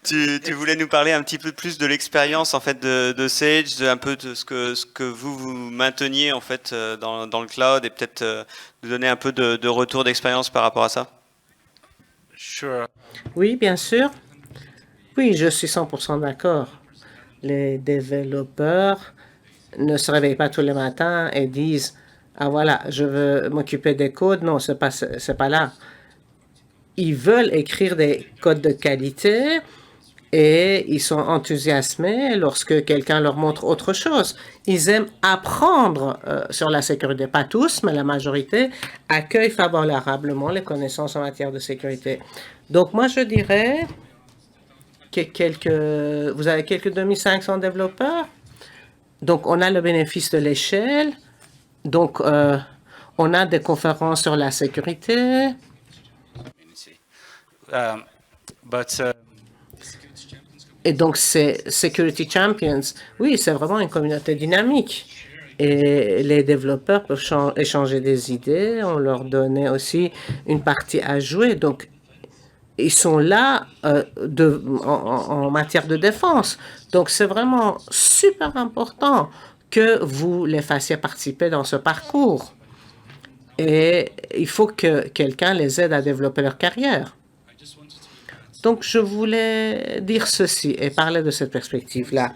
tu voulais nous parler un petit peu plus de l'expérience en fait de Sage, un peu de ce que vous mainteniez en fait dans le cloud et peut-être nous donner un peu de retour d'expérience par rapport à ça. Sure. Oui, bien sûr. Oui, je suis 100% d'accord. Les développeurs ne se réveillent pas tous les matins et disent ah voilà, je veux m'occuper des codes. Non, c'est pas là. Ils veulent écrire des codes de qualité et ils sont enthousiasmés lorsque quelqu'un leur montre autre chose. Ils aiment apprendre sur la sécurité. Pas tous, mais la majorité accueillent favorablement les connaissances en matière de sécurité. Donc moi, je dirais que vous avez quelques 2500 développeurs. Donc, on a le bénéfice de l'échelle. Donc, on a des conférences sur la sécurité. Et donc, c'est Security Champions. Oui, c'est vraiment une communauté dynamique. Et les développeurs peuvent échanger des idées. On leur donnait aussi une partie à jouer. Donc, ils sont là en matière de défense. Donc, c'est vraiment super important que vous les fassiez participer dans ce parcours. Et il faut que quelqu'un les aide à développer leur carrière. Donc, je voulais dire ceci et parler de cette perspective-là.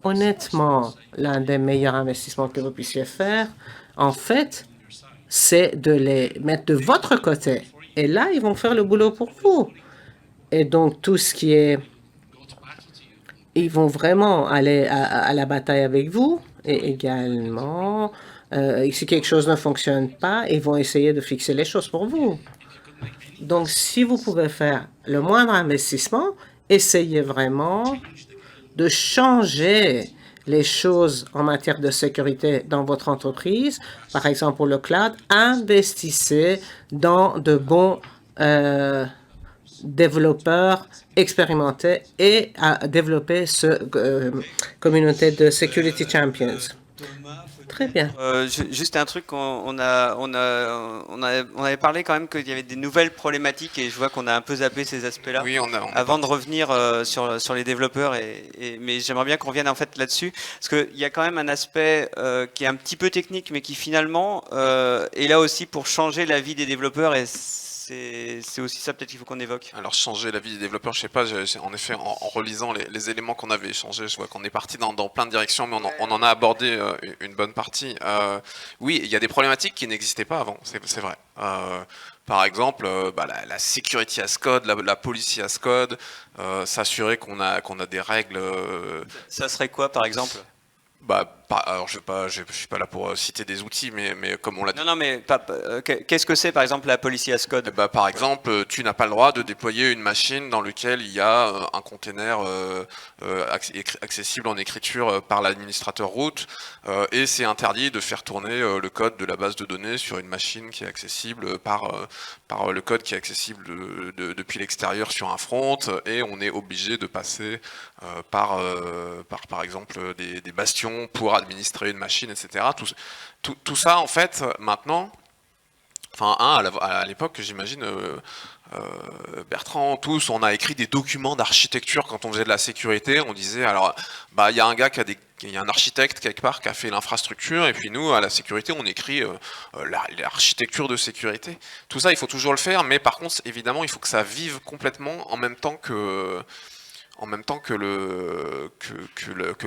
Honnêtement, l'un des meilleurs investissements que vous puissiez faire, en fait, c'est de les mettre de votre côté. Et là, ils vont faire le boulot pour vous. Et donc, tout ce qui est... Ils vont vraiment aller à la bataille avec vous. Et également, si quelque chose ne fonctionne pas, ils vont essayer de fixer les choses pour vous. Donc, si vous pouvez faire le moindre investissement, essayez vraiment de changer les choses en matière de sécurité dans votre entreprise. Par exemple, pour le cloud, investissez dans de bons développeurs expérimentés et à développer cette communauté de Security Champions. Très bien. Juste un truc, on avait parlé quand même qu'il y avait des nouvelles problématiques et je vois qu'on a un peu zappé ces aspects-là. Oui, avant de revenir sur les développeurs, mais j'aimerais bien qu'on revienne en fait là-dessus parce qu'il y a quand même un aspect qui est un petit peu technique, mais qui finalement est là aussi pour changer la vie des développeurs et c'est aussi ça peut-être qu'il faut qu'on évoque. Alors changer la vie des développeurs, je sais pas, en effet en relisant les éléments qu'on avait échangés, je vois qu'on est parti dans plein de directions, mais on en a abordé une bonne partie. Oui, il y a des problématiques qui n'existaient pas avant, c'est vrai. Par exemple, la security as code, la policy as code, s'assurer qu'on a des règles. Ça serait quoi par exemple ? Alors je suis pas là pour citer des outils, mais comme on l'a dit. Non, mais qu'est-ce que c'est par exemple la policy as code ? Par exemple, tu n'as pas le droit de déployer une machine dans laquelle il y a un container accessible en écriture par l'administrateur root, et c'est interdit de faire tourner le code de la base de données sur une machine qui est accessible par le code qui est accessible depuis l'extérieur sur un front, et on est obligé de passer par exemple des bastions pour administrer une machine, etc. Tout ça, en fait, maintenant, à l'époque, j'imagine, Bertrand, tous, on a écrit des documents d'architecture quand on faisait de la sécurité. On disait, alors, il y a un gars il y a un architecte quelque part qui a fait l'infrastructure, et puis nous, à la sécurité, on écrit l'architecture de sécurité. Tout ça, il faut toujours le faire, mais par contre, évidemment, il faut que ça vive complètement en même temps que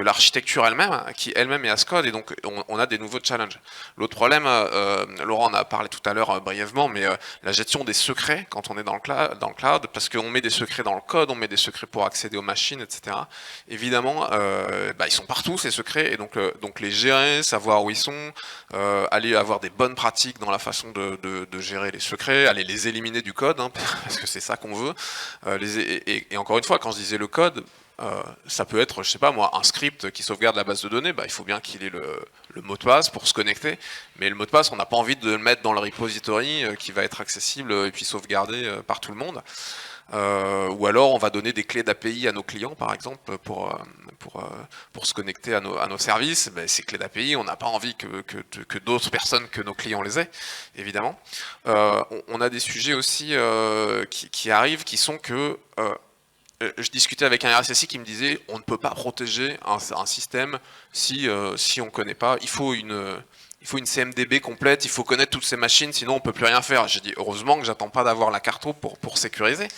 l'architecture elle-même, qui elle-même est as code, et donc on a des nouveaux challenges. L'autre problème, Laurent en a parlé tout à l'heure brièvement, mais la gestion des secrets quand on est dans le cloud, parce qu'on met des secrets dans le code, on met des secrets pour accéder aux machines, etc. Évidemment, ils sont partout ces secrets, et donc les gérer, savoir où ils sont, aller avoir des bonnes pratiques dans la façon de gérer les secrets, aller les éliminer du code, parce que c'est ça qu'on veut. Et encore une fois, quand je disais le code, ça peut être, je sais pas moi, un script qui sauvegarde la base de données, il faut bien qu'il ait le mot de passe pour se connecter, mais le mot de passe, on n'a pas envie de le mettre dans le repository qui va être accessible et puis sauvegardé par tout le monde. Ou alors on va donner des clés d'API à nos clients, par exemple, pour se connecter à nos services. Ben, ces clés d'API, on n'a pas envie que d'autres personnes que nos clients les aient, évidemment. On a des sujets aussi qui arrivent, qui sont que... je discutais avec un RSSI qui me disait on ne peut pas protéger un système si on ne connaît pas. Il faut une CMDB complète, il faut connaître toutes ces machines, sinon on ne peut plus rien faire. J'ai dit heureusement que j'attends pas d'avoir la carte pour sécuriser.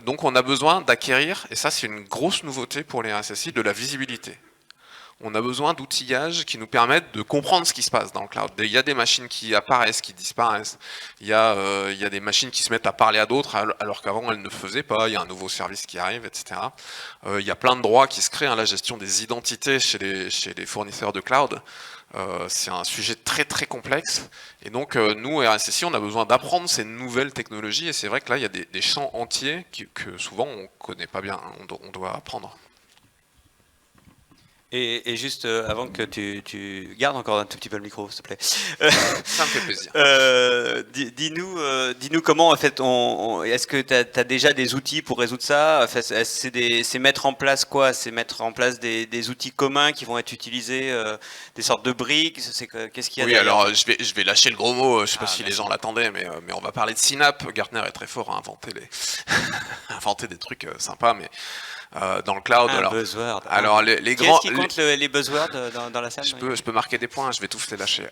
Donc on a besoin d'acquérir, et ça c'est une grosse nouveauté pour les RSSI, de la visibilité. On a besoin d'outillages qui nous permettent de comprendre ce qui se passe dans le cloud. Il y a des machines qui apparaissent, qui disparaissent. Il y a des machines qui se mettent à parler à d'autres alors qu'avant elles ne faisaient pas. Il y a un nouveau service qui arrive, etc. Il y a plein de droits qui se créent. La gestion des identités chez les fournisseurs de cloud, c'est un sujet très très complexe. Et donc nous, RSSI, on a besoin d'apprendre ces nouvelles technologies. Et c'est vrai que là, il y a des champs entiers que souvent on ne connaît pas bien. On doit apprendre. Et juste avant que tu gardes encore un tout petit peu le micro, s'il te plaît. Ça me fait plaisir. Dis-nous comment, en fait, est-ce que tu as déjà des outils pour résoudre ça? C'est mettre en place quoi? C'est mettre en place des outils communs qui vont être utilisés, des sortes de briques? Qu'est-ce qu'il y a Oui, derrière? alors je vais lâcher le gros mot, je ne sais pas si les gens l'attendaient, mais on va parler de Synapse. Gartner est très fort à inventer des trucs sympas, mais dans le cloud. Buzzword. Alors les grands. Qui compte les buzzwords dans la salle? Je peux marquer des points, je vais tous les lâcher.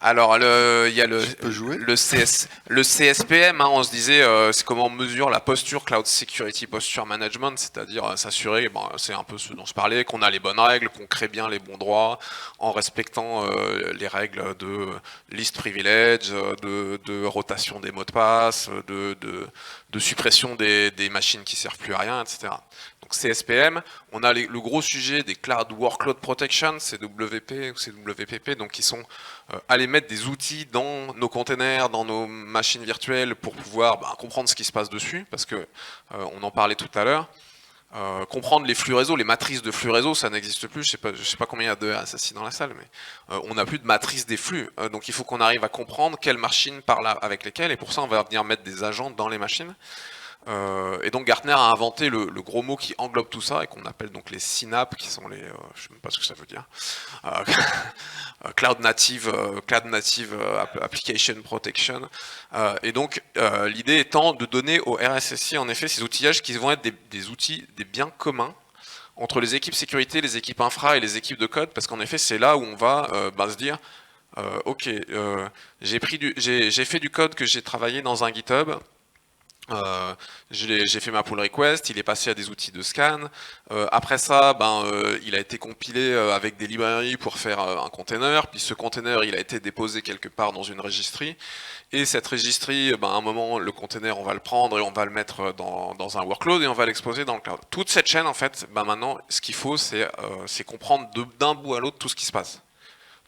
Alors, il y a le CSPM, on se disait, c'est comment on mesure la posture, Cloud Security Posture Management, c'est-à-dire s'assurer, c'est un peu ce dont je parlais, qu'on a les bonnes règles, qu'on crée bien les bons droits, en respectant les règles de list privilege, de rotation des mots de passe, de suppression des machines qui servent plus à rien, etc. Donc CSPM, on a le gros sujet des Cloud Workload Protection, CWP ou CWPP, donc qui sont aller mettre des outils dans nos containers, dans nos machines virtuelles pour pouvoir comprendre ce qui se passe dessus, parce que on en parlait tout à l'heure. Comprendre les flux réseau, les matrices de flux réseau, ça n'existe plus. Je sais pas combien il y a de RSSI dans la salle, mais on n'a plus de matrice des flux. Donc il faut qu'on arrive à comprendre quelles machines parlent avec lesquelles, et pour ça on va venir mettre des agents dans les machines. Et donc Gartner a inventé le gros mot qui englobe tout ça et qu'on appelle donc les Synapse, qui sont les, je sais même pas ce que ça veut dire, Cloud Native Application Protection. Et donc l'idée étant de donner au RSSI en effet ces outillages qui vont être des outils, des biens communs entre les équipes sécurité, les équipes infra et les équipes de code, parce qu'en effet c'est là où on va se dire ok, j'ai fait du code que j'ai travaillé dans un GitHub. J'ai fait ma pull request, il est passé à des outils de scan. Après ça, il a été compilé avec des librairies pour faire un container. Puis ce container, il a été déposé quelque part dans une registry. Et cette registry, à un moment, le container, on va le prendre et on va le mettre dans un workload et on va l'exposer dans le cloud. Toute cette chaîne, en fait, maintenant, ce qu'il faut, c'est comprendre d'un bout à l'autre tout ce qui se passe.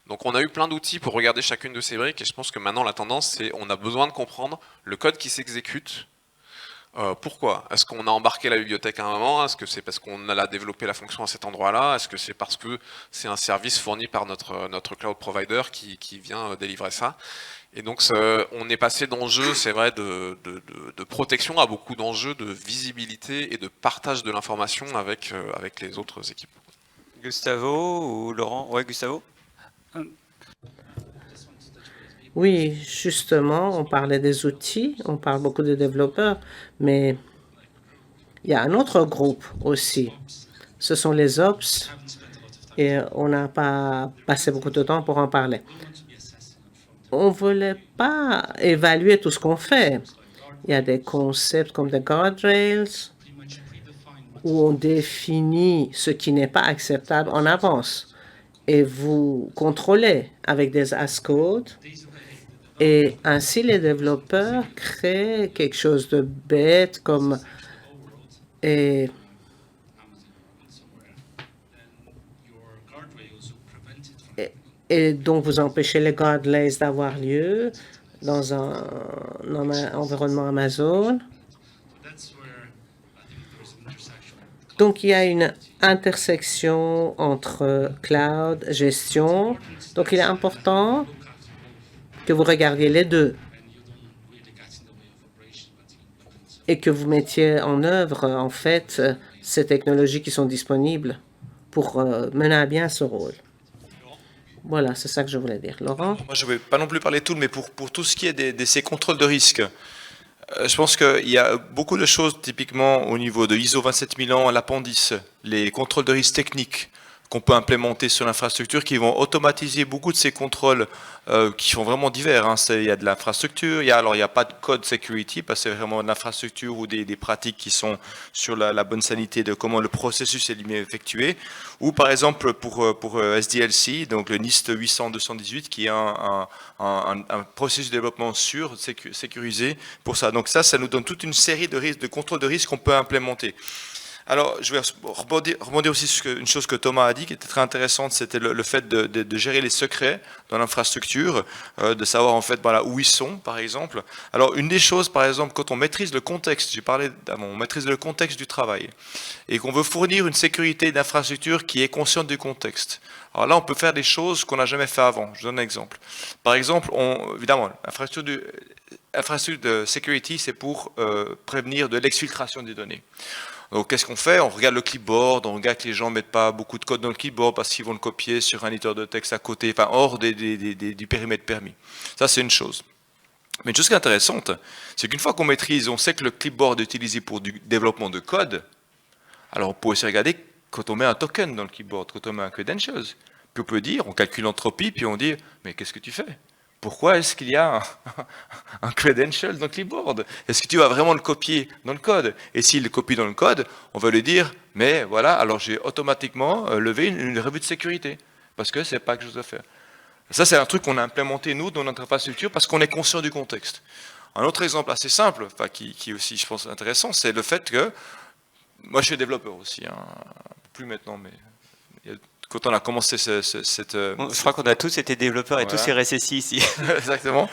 Donc on a eu plein d'outils pour regarder chacune de ces briques et je pense que maintenant la tendance, c'est on a besoin de comprendre le code qui s'exécute. Pourquoi? Est-ce qu'on a embarqué la bibliothèque à un moment? Est-ce que c'est parce qu'on a développé la fonction à cet endroit-là? Est-ce que c'est parce que c'est un service fourni par notre cloud provider qui vient délivrer ça? Et donc on est passé d'enjeux, c'est vrai, de protection à beaucoup d'enjeux de visibilité et de partage de l'information avec les autres équipes. Gustavo ou Laurent? Ouais, Gustavo. Oui, justement, on parlait des outils, on parle beaucoup de développeurs, mais il y a un autre groupe aussi. Ce sont les Ops, et on n'a pas passé beaucoup de temps pour en parler. On ne voulait pas évaluer tout ce qu'on fait. Il y a des concepts comme des guardrails, où on définit ce qui n'est pas acceptable en avance. Et vous contrôlez avec des ASCODE. Et ainsi, les développeurs créent quelque chose de bête comme... Et donc, vous empêchez les guardrails d'avoir lieu dans un environnement Amazon. Donc, il y a une intersection entre cloud, gestion. Donc, il est important que vous regardiez les deux. et que vous mettiez en œuvre, en fait, ces technologies qui sont disponibles pour mener à bien ce rôle. Voilà, c'est ça que je voulais dire. Laurent? Moi, je ne vais pas non plus parler de tout, mais pour tout ce qui est de ces contrôles de risque, je pense qu'il y a beaucoup de choses, typiquement au niveau de ISO 27001, l'appendice, les contrôles de risque techniques qu'on peut implémenter sur l'infrastructure, qui vont automatiser beaucoup de ces contrôles qui sont vraiment divers. Hein. Il y a de l'infrastructure, il n'y a pas de code security, parce que c'est vraiment de l'infrastructure ou des pratiques qui sont sur la bonne sanité de comment le processus est lui-même effectué. Ou par exemple pour SDLC, donc le NIST 800-218, qui est un processus de développement sûr, sécurisé pour ça. Donc ça nous donne toute une série de contrôles de risque qu'on peut implémenter. Alors, je vais rebondir aussi sur une chose que Thomas a dit, qui était très intéressante, c'était le fait de gérer les secrets dans l'infrastructure, de savoir en fait voilà, où ils sont, par exemple. Alors, une des choses, par exemple, quand on maîtrise le contexte, j'ai parlé d'avant, on maîtrise le contexte du travail, et qu'on veut fournir une sécurité d'infrastructure qui est consciente du contexte. Alors là, on peut faire des choses qu'on n'a jamais fait avant. Je donne un exemple. Par exemple, évidemment, l'infrastructure de security, c'est pour prévenir de l'exfiltration des données. Donc qu'est-ce qu'on fait? On regarde le clipboard, on regarde que les gens ne mettent pas beaucoup de code dans le clipboard parce qu'ils vont le copier sur un éditeur de texte à côté, enfin hors du périmètre permis. Ça, c'est une chose. Mais une chose qui est intéressante, c'est qu'une fois qu'on maîtrise, on sait que le clipboard est utilisé pour du développement de code, alors on peut aussi regarder quand on met un token dans le clipboard, quand on met un credentials. Puis on peut dire, on calcule l'entropie, puis on dit, mais qu'est-ce que tu fais? Pourquoi est-ce qu'il y a un credential dans le clipboard? Est-ce que tu vas vraiment le copier dans le code? Et s'il le copie dans le code, on va lui dire, mais voilà, alors j'ai automatiquement levé une revue de sécurité, parce que c'est pas quelque chose à faire. Ça, c'est un truc qu'on a implémenté, nous, dans notre infrastructure, parce qu'on est conscient du contexte. Un autre exemple assez simple, enfin, qui est aussi, je pense, intéressant, c'est le fait que, moi je suis développeur aussi, hein, plus maintenant, mais quand on a commencé je crois qu'on a tous été développeurs et tous RSSI ici. Exactement.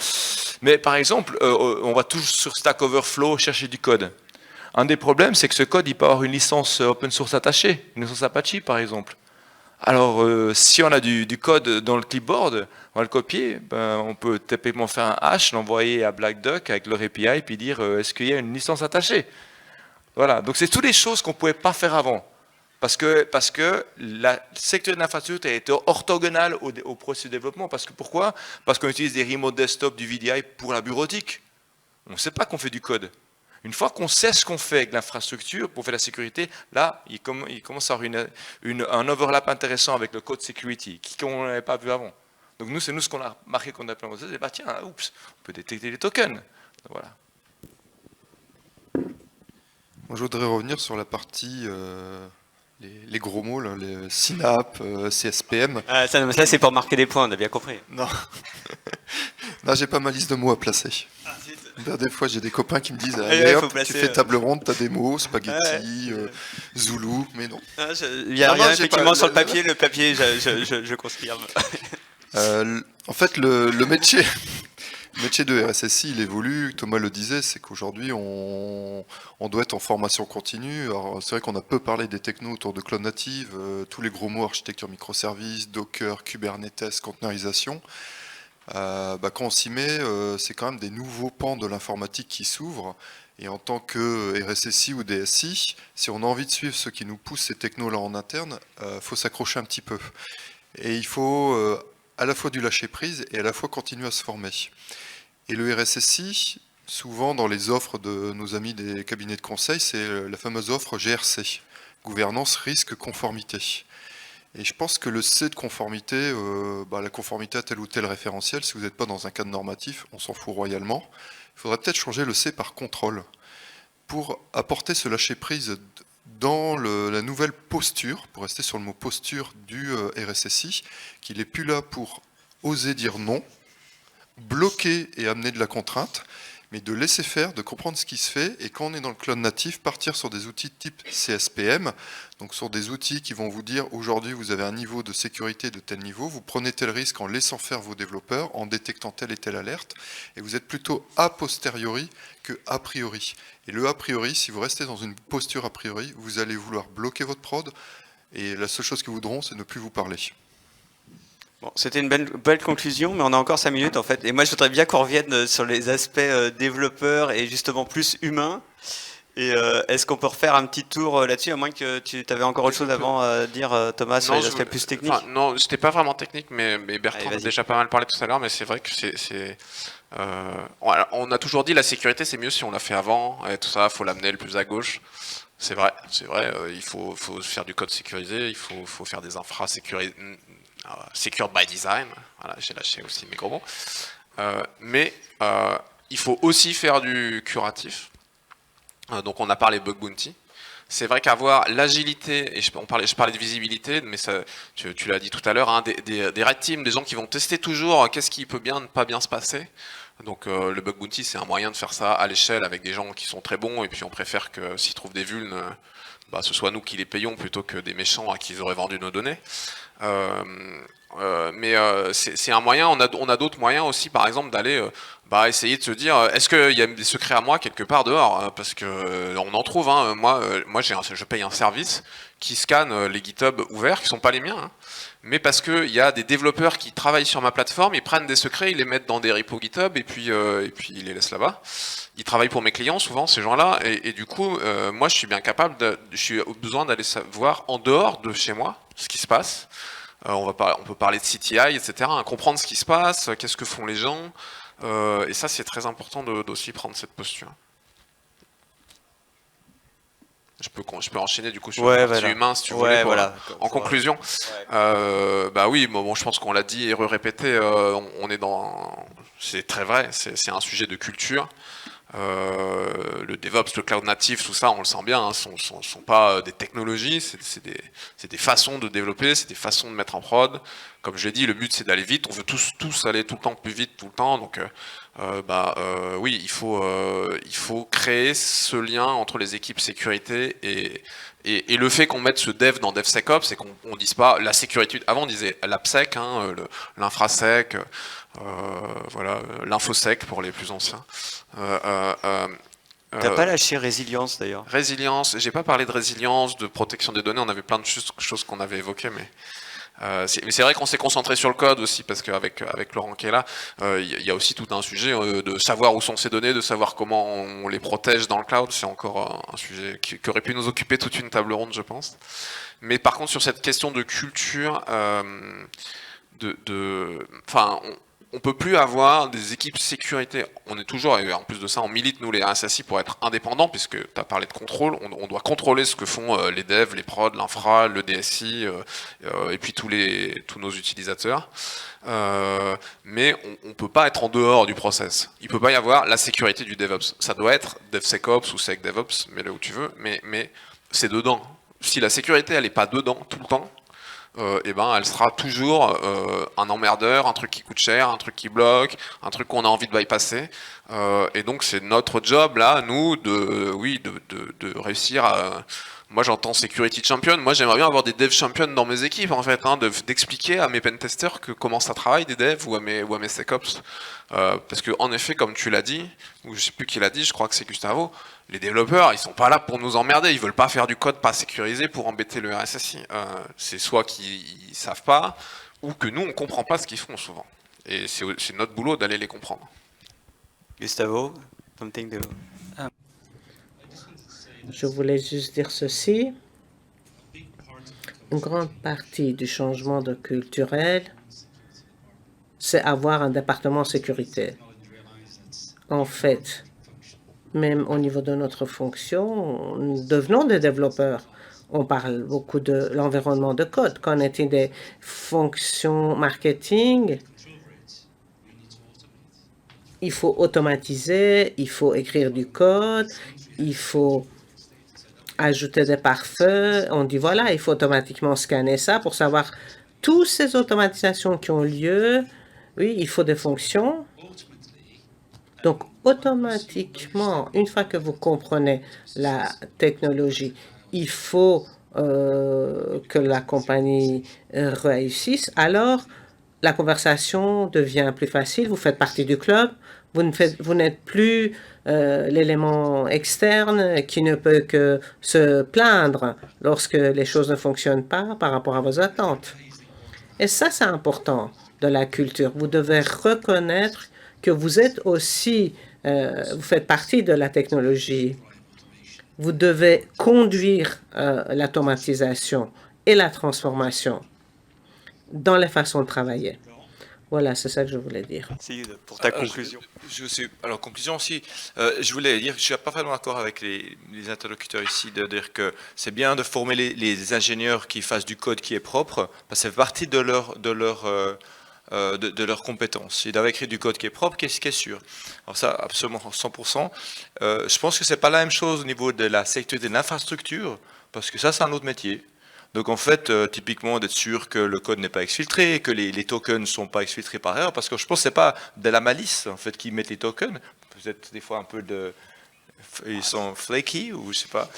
Mais par exemple, on va tous sur Stack Overflow chercher du code. Un des problèmes, c'est que ce code, il peut avoir une licence open source attachée, une licence Apache par exemple. Alors, si on a du code dans le clipboard, on va le copier, on peut typiquement faire un hash, l'envoyer à Black Duck avec leur API, puis dire est-ce qu'il y a une licence attachée? Voilà, donc c'est toutes les choses qu'on ne pouvait pas faire avant. Parce que la sécurité de l'infrastructure a été orthogonale au processus de développement. Pourquoi? Parce qu'on utilise des remote desktop, du VDI pour la bureautique. On ne sait pas qu'on fait du code. Une fois qu'on sait ce qu'on fait avec l'infrastructure pour faire la sécurité, là, il commence à avoir un overlap intéressant avec le code security, qu'on n'avait pas vu avant. Donc nous, c'est ce qu'on a marqué qu'on a implémenté. C'est tiens, oups, on peut détecter les tokens. Voilà. Moi, je voudrais revenir sur la partie... Les gros mots, là, les SYNAP, CSPM. Ça c'est pour marquer des points, on a bien compris. Non, non, j'ai pas ma liste de mots à placer. Des fois, j'ai des copains qui me disent hop, tu fais table ronde, t'as des mots, spaghetti, Zulu, mais non. Il y a rien, effectivement, sur le papier, je confirme. En fait, le métier... Le métier de RSSI, il évolue, Thomas le disait, c'est qu'aujourd'hui on doit être en formation continue. Alors c'est vrai qu'on a peu parlé des technos autour de Cloud Native, tous les gros mots, architecture microservices, Docker, Kubernetes, conteneurisation. Quand on s'y met, c'est quand même des nouveaux pans de l'informatique qui s'ouvrent. Et en tant que RSSI ou DSI, si on a envie de suivre ceux qui nous poussent ces technos-là en interne, faut s'accrocher un petit peu. Et il faut à la fois du lâcher prise et à la fois continuer à se former. Et le RSSI, souvent dans les offres de nos amis des cabinets de conseil, c'est la fameuse offre GRC, gouvernance, risque, conformité. Et je pense que le C de conformité, la conformité à tel ou tel référentiel, si vous n'êtes pas dans un cadre normatif, on s'en fout royalement. Il faudrait peut-être changer le C par contrôle pour apporter ce lâcher prise dans la nouvelle posture, pour rester sur le mot posture du RSSI, qu'il n'est plus là pour oser dire non, bloquer et amener de la contrainte, mais de laisser faire, de comprendre ce qui se fait, et quand on est dans le cloud natif, partir sur des outils de type CSPM, donc sur des outils qui vont vous dire aujourd'hui vous avez un niveau de sécurité de tel niveau, vous prenez tel risque en laissant faire vos développeurs, en détectant telle et telle alerte, et vous êtes plutôt a posteriori que a priori. Et le a priori, si vous restez dans une posture a priori, vous allez vouloir bloquer votre prod, et la seule chose qu'ils voudront, c'est ne plus vous parler. Bon, c'était une belle conclusion, mais on a encore 5 minutes en fait. Et moi, je voudrais bien qu'on revienne sur les aspects développeurs et justement plus humains. Et est-ce qu'on peut refaire un petit tour là-dessus, à moins que tu avais encore autre chose avant à dire, Thomas, sur les aspects plus techniques? Non, c'était pas vraiment technique, mais Bertrand Allez, a déjà pas mal parlé tout à l'heure, mais c'est vrai que on a toujours dit la sécurité c'est mieux si on l'a fait avant, et tout ça, faut l'amener le plus à gauche. C'est vrai, il faut faire du code sécurisé, il faut faire des infras secured by design. Voilà, j'ai lâché aussi mes gros mots. Mais il faut aussi faire du curatif. Donc on a parlé bug bounty. C'est vrai qu'avoir l'agilité, et je parlais de visibilité, mais ça, tu l'as dit tout à l'heure, hein, des red teams, des gens qui vont tester toujours qu'est-ce qui peut bien ne pas bien se passer. Donc le bug bounty, c'est un moyen de faire ça à l'échelle avec des gens qui sont très bons, et puis on préfère que s'ils trouvent des vulnes, ce soit nous qui les payons plutôt que des méchants à qui ils auraient vendu nos données. Mais c'est un moyen. On a d'autres moyens aussi, par exemple, d'aller essayer de se dire est-ce qu'il y a des secrets à moi quelque part dehors, parce que on en trouve. Hein. Moi je paye un service qui scanne les GitHub ouverts, qui sont pas les miens, hein, mais parce qu'il y a des développeurs qui travaillent sur ma plateforme, ils prennent des secrets, ils les mettent dans des repos GitHub et puis ils les laissent là-bas. Ils travaillent pour mes clients souvent, ces gens-là, et du coup moi je suis bien capable je suis au besoin d'aller savoir en dehors de chez moi ce qui se passe. On peut parler de CTI, etc., hein, comprendre ce qui se passe, qu'est-ce que font les gens, et ça c'est très important d'aussi prendre cette posture. Je peux enchaîner du coup sur la partie humain si tu voulais. En conclusion, oui, bon, je pense qu'on l'a dit et répété, on est c'est très vrai, c'est un sujet de culture. Le DevOps, le cloud native, tout ça, on le sent bien, hein, sont pas des technologies, c'est des façons de développer, c'est des façons de mettre en prod. Comme je l'ai dit, le but c'est d'aller vite, on veut tous aller tout le temps plus vite, tout le temps, donc oui, il faut créer ce lien entre les équipes sécurité et le fait qu'on mette ce dev dans DevSecOps, c'est qu'on dise pas la sécurité. Avant on disait l'AppSec, hein, l'infrasec, l'infosec pour les plus anciens. T'as pas lâché résilience d'ailleurs. Résilience, j'ai pas parlé de résilience, de protection des données, on avait plein de choses qu'on avait évoquées, mais c'est vrai qu'on s'est concentré sur le code aussi, parce qu'avec Laurent qui est là, il y a aussi tout un sujet de savoir où sont ces données, de savoir comment on les protège dans le cloud. C'est encore un sujet qui aurait pu nous occuper toute une table ronde, je pense. Mais par contre, sur cette question de culture, on peut plus avoir des équipes sécurité. On est toujours, et en plus de ça, on milite, nous, les RSSI, pour être indépendants, puisque tu as parlé de contrôle. On doit contrôler ce que font les devs, les prods, l'infra, le DSI, et puis tous nos utilisateurs. Mais on peut pas être en dehors du process. Il peut pas y avoir la sécurité du DevOps. Ça doit être DevSecOps ou SecDevOps, mets-le où tu veux, mais c'est dedans. Si la sécurité, elle est pas dedans tout le temps, elle sera toujours un emmerdeur, un truc qui coûte cher, un truc qui bloque, un truc qu'on a envie de bypasser. Et donc c'est notre job là, nous, de réussir à... Moi j'entends security champion, moi j'aimerais bien avoir des dev champions dans mes équipes en fait, hein, d'expliquer à mes pentesters comment ça travaille des devs ou à mes SecOps. Parce que en effet, comme tu l'as dit, ou je sais plus qui l'a dit, je crois que c'est Gustavo, les développeurs, ils sont pas là pour nous emmerder, ils veulent pas faire du code pas sécurisé pour embêter le RSSI. C'est soit qu'ils savent pas, ou que nous on comprend pas ce qu'ils font souvent. Et c'est notre boulot d'aller les comprendre. Gustavo, something to... Je voulais juste dire ceci. Une grande partie du changement de culturel, c'est avoir un département sécurité. En fait, même au niveau de notre fonction, nous devenons des développeurs. On parle beaucoup de l'environnement de code. Quand on était des fonctions marketing, il faut automatiser, il faut écrire du code, il faut ajouter des pare-feux. On dit voilà, il faut automatiquement scanner ça pour savoir toutes ces automatisations qui ont lieu. Oui, il faut des fonctions. Donc, automatiquement, une fois que vous comprenez la technologie, il faut que la compagnie réussisse. Alors, la conversation devient plus facile. Vous faites partie du club. Vous n'êtes plus l'élément externe qui ne peut que se plaindre lorsque les choses ne fonctionnent pas par rapport à vos attentes. Et ça, c'est important de la culture. Vous devez reconnaître que vous êtes aussi, vous faites partie de la technologie. vous devez conduire l'automatisation et la transformation dans les façons de travailler. Voilà, c'est ça que je voulais dire. Merci pour ta conclusion. Alors, conclusion aussi, je voulais dire que je suis pas vraiment d'accord avec les interlocuteurs ici de dire que c'est bien de former les ingénieurs qui fassent du code qui est propre, parce que ça fait partie de leurs compétences. Ils doivent écrire du code qui est propre, qui est sûr. Alors ça, absolument 100%. Je pense que c'est pas la même chose au niveau de la sécurité de l'infrastructure, parce que ça, c'est un autre métier. Donc en fait, typiquement, d'être sûr que le code n'est pas exfiltré, que les tokens ne sont pas exfiltrés par erreur, parce que je pense que c'est pas de la malice en fait qui mettent les tokens, peut-être des fois un peu ils sont flaky ou je sais pas,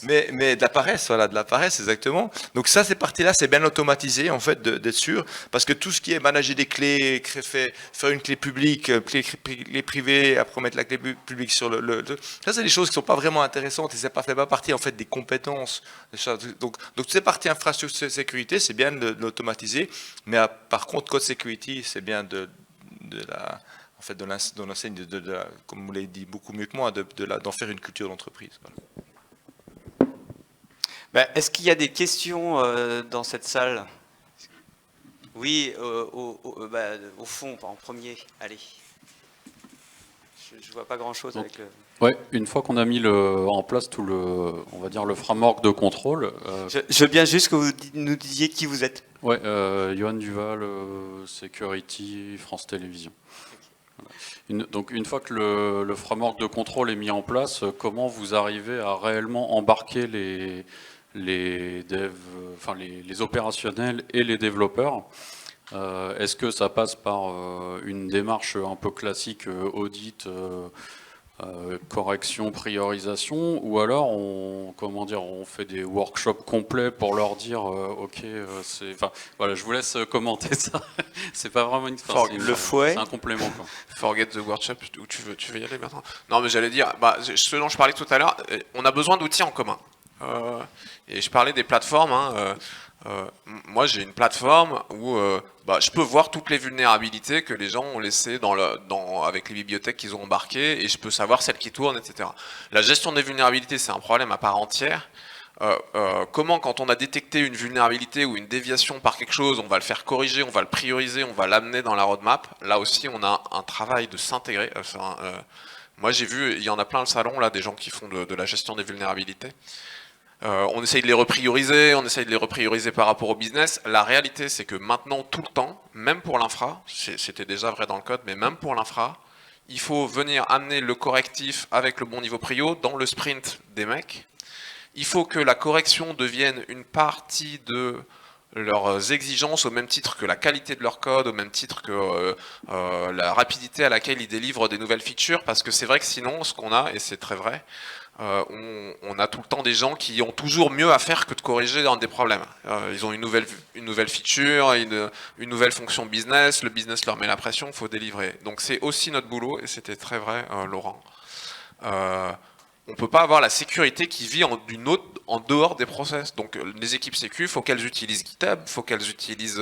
mais de la paresse, voilà, de la paresse exactement. Donc ça, ces parties-là, c'est bien automatisé en fait d'être sûr, parce que tout ce qui est manager des clés, faire une clé publique, clé privée, après mettre la clé publique sur ça, c'est des choses qui sont pas vraiment intéressantes et ça fait pas partie en fait des compétences. Donc toutes ces parties infrastructure sécurité, c'est bien de l'automatiser, mais par contre code security, c'est bien en fait, de l'enseigne, comme vous l'avez dit beaucoup mieux que moi, d'en faire une culture d'entreprise. Voilà. Ben, est-ce qu'il y a des questions dans cette salle? Oui, au fond, en premier. Allez. Je vois pas grand-chose avec le... Ouais, une fois qu'on a mis en place tout on va dire le framework de contrôle. Je veux bien juste que vous nous disiez qui vous êtes. Ouais, Johan Duval, Security, France Télévisions. Donc une fois que le framework de contrôle est mis en place, comment vous arrivez à réellement embarquer les devs, enfin les opérationnels et les développeurs? Est-ce que ça passe par une démarche un peu classique, audit, correction, priorisation, ou alors on fait des workshops complets pour leur dire ok, voilà, je vous laisse commenter ça. C'est pas vraiment c'est un complément, quoi. Forget the workshop, où tu veux y aller maintenant? Non, mais j'allais dire, ce dont je parlais tout à l'heure, on a besoin d'outils en commun. Et je parlais des plateformes. Moi, j'ai une plateforme où je peux voir toutes les vulnérabilités que les gens ont laissées avec les bibliothèques qu'ils ont embarquées, et je peux savoir celles qui tournent, etc. La gestion des vulnérabilités, c'est un problème à part entière. Comment, quand on a détecté une vulnérabilité ou une déviation par quelque chose, on va le faire corriger, on va le prioriser, on va l'amener dans la roadmap. Là aussi, on a un travail de s'intégrer. Moi, j'ai vu, il y en a plein le salon, là, des gens qui font de la gestion des vulnérabilités. On essaye de les reprioriser par rapport au business. La réalité, c'est que maintenant, tout le temps, même pour l'infra, c'était déjà vrai dans le code, mais même pour l'infra, il faut venir amener le correctif avec le bon niveau prio dans le sprint des mecs. Il faut que la correction devienne une partie de leurs exigences, au même titre que la qualité de leur code, au même titre que la rapidité à laquelle ils délivrent des nouvelles features, parce que c'est vrai que sinon, ce qu'on a, et c'est très vrai, on a tout le temps des gens qui ont toujours mieux à faire que de corriger dans des problèmes. Ils ont une nouvelle feature, une nouvelle fonction business, le business leur met la pression, il faut délivrer. Donc c'est aussi notre boulot, et c'était très vrai, Laurent. On ne peut pas avoir la sécurité qui vit en dehors des process. Donc les équipes sécu, il faut qu'elles utilisent GitHub, il faut qu'elles utilisent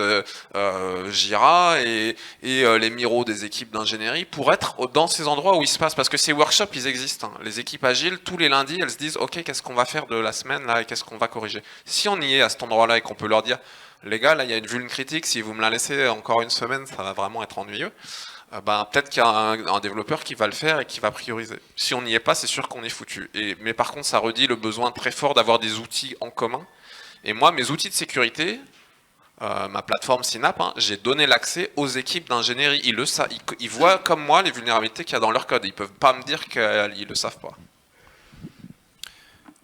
Jira et les Miro des équipes d'ingénierie pour être dans ces endroits où il se passe. Parce que ces workshops, ils existent. Les équipes agiles, tous les lundis, elles se disent « Ok, qu'est-ce qu'on va faire de la semaine là et qu'est-ce qu'on va corriger ?» Si on y est à cet endroit-là et qu'on peut leur dire « Les gars, là, il y a une vulne critique, si vous me la laissez encore une semaine, ça va vraiment être ennuyeux. » Peut-être qu'il y a un développeur qui va le faire et qui va prioriser. Si on n'y est pas, c'est sûr qu'on est foutu. Mais par contre, ça redit le besoin très fort d'avoir des outils en commun. Et moi, mes outils de sécurité, ma plateforme Synap, j'ai donné l'accès aux équipes d'ingénierie. Ils voient comme moi les vulnérabilités qu'il y a dans leur code. Ils ne peuvent pas me dire qu'ils ne le savent pas.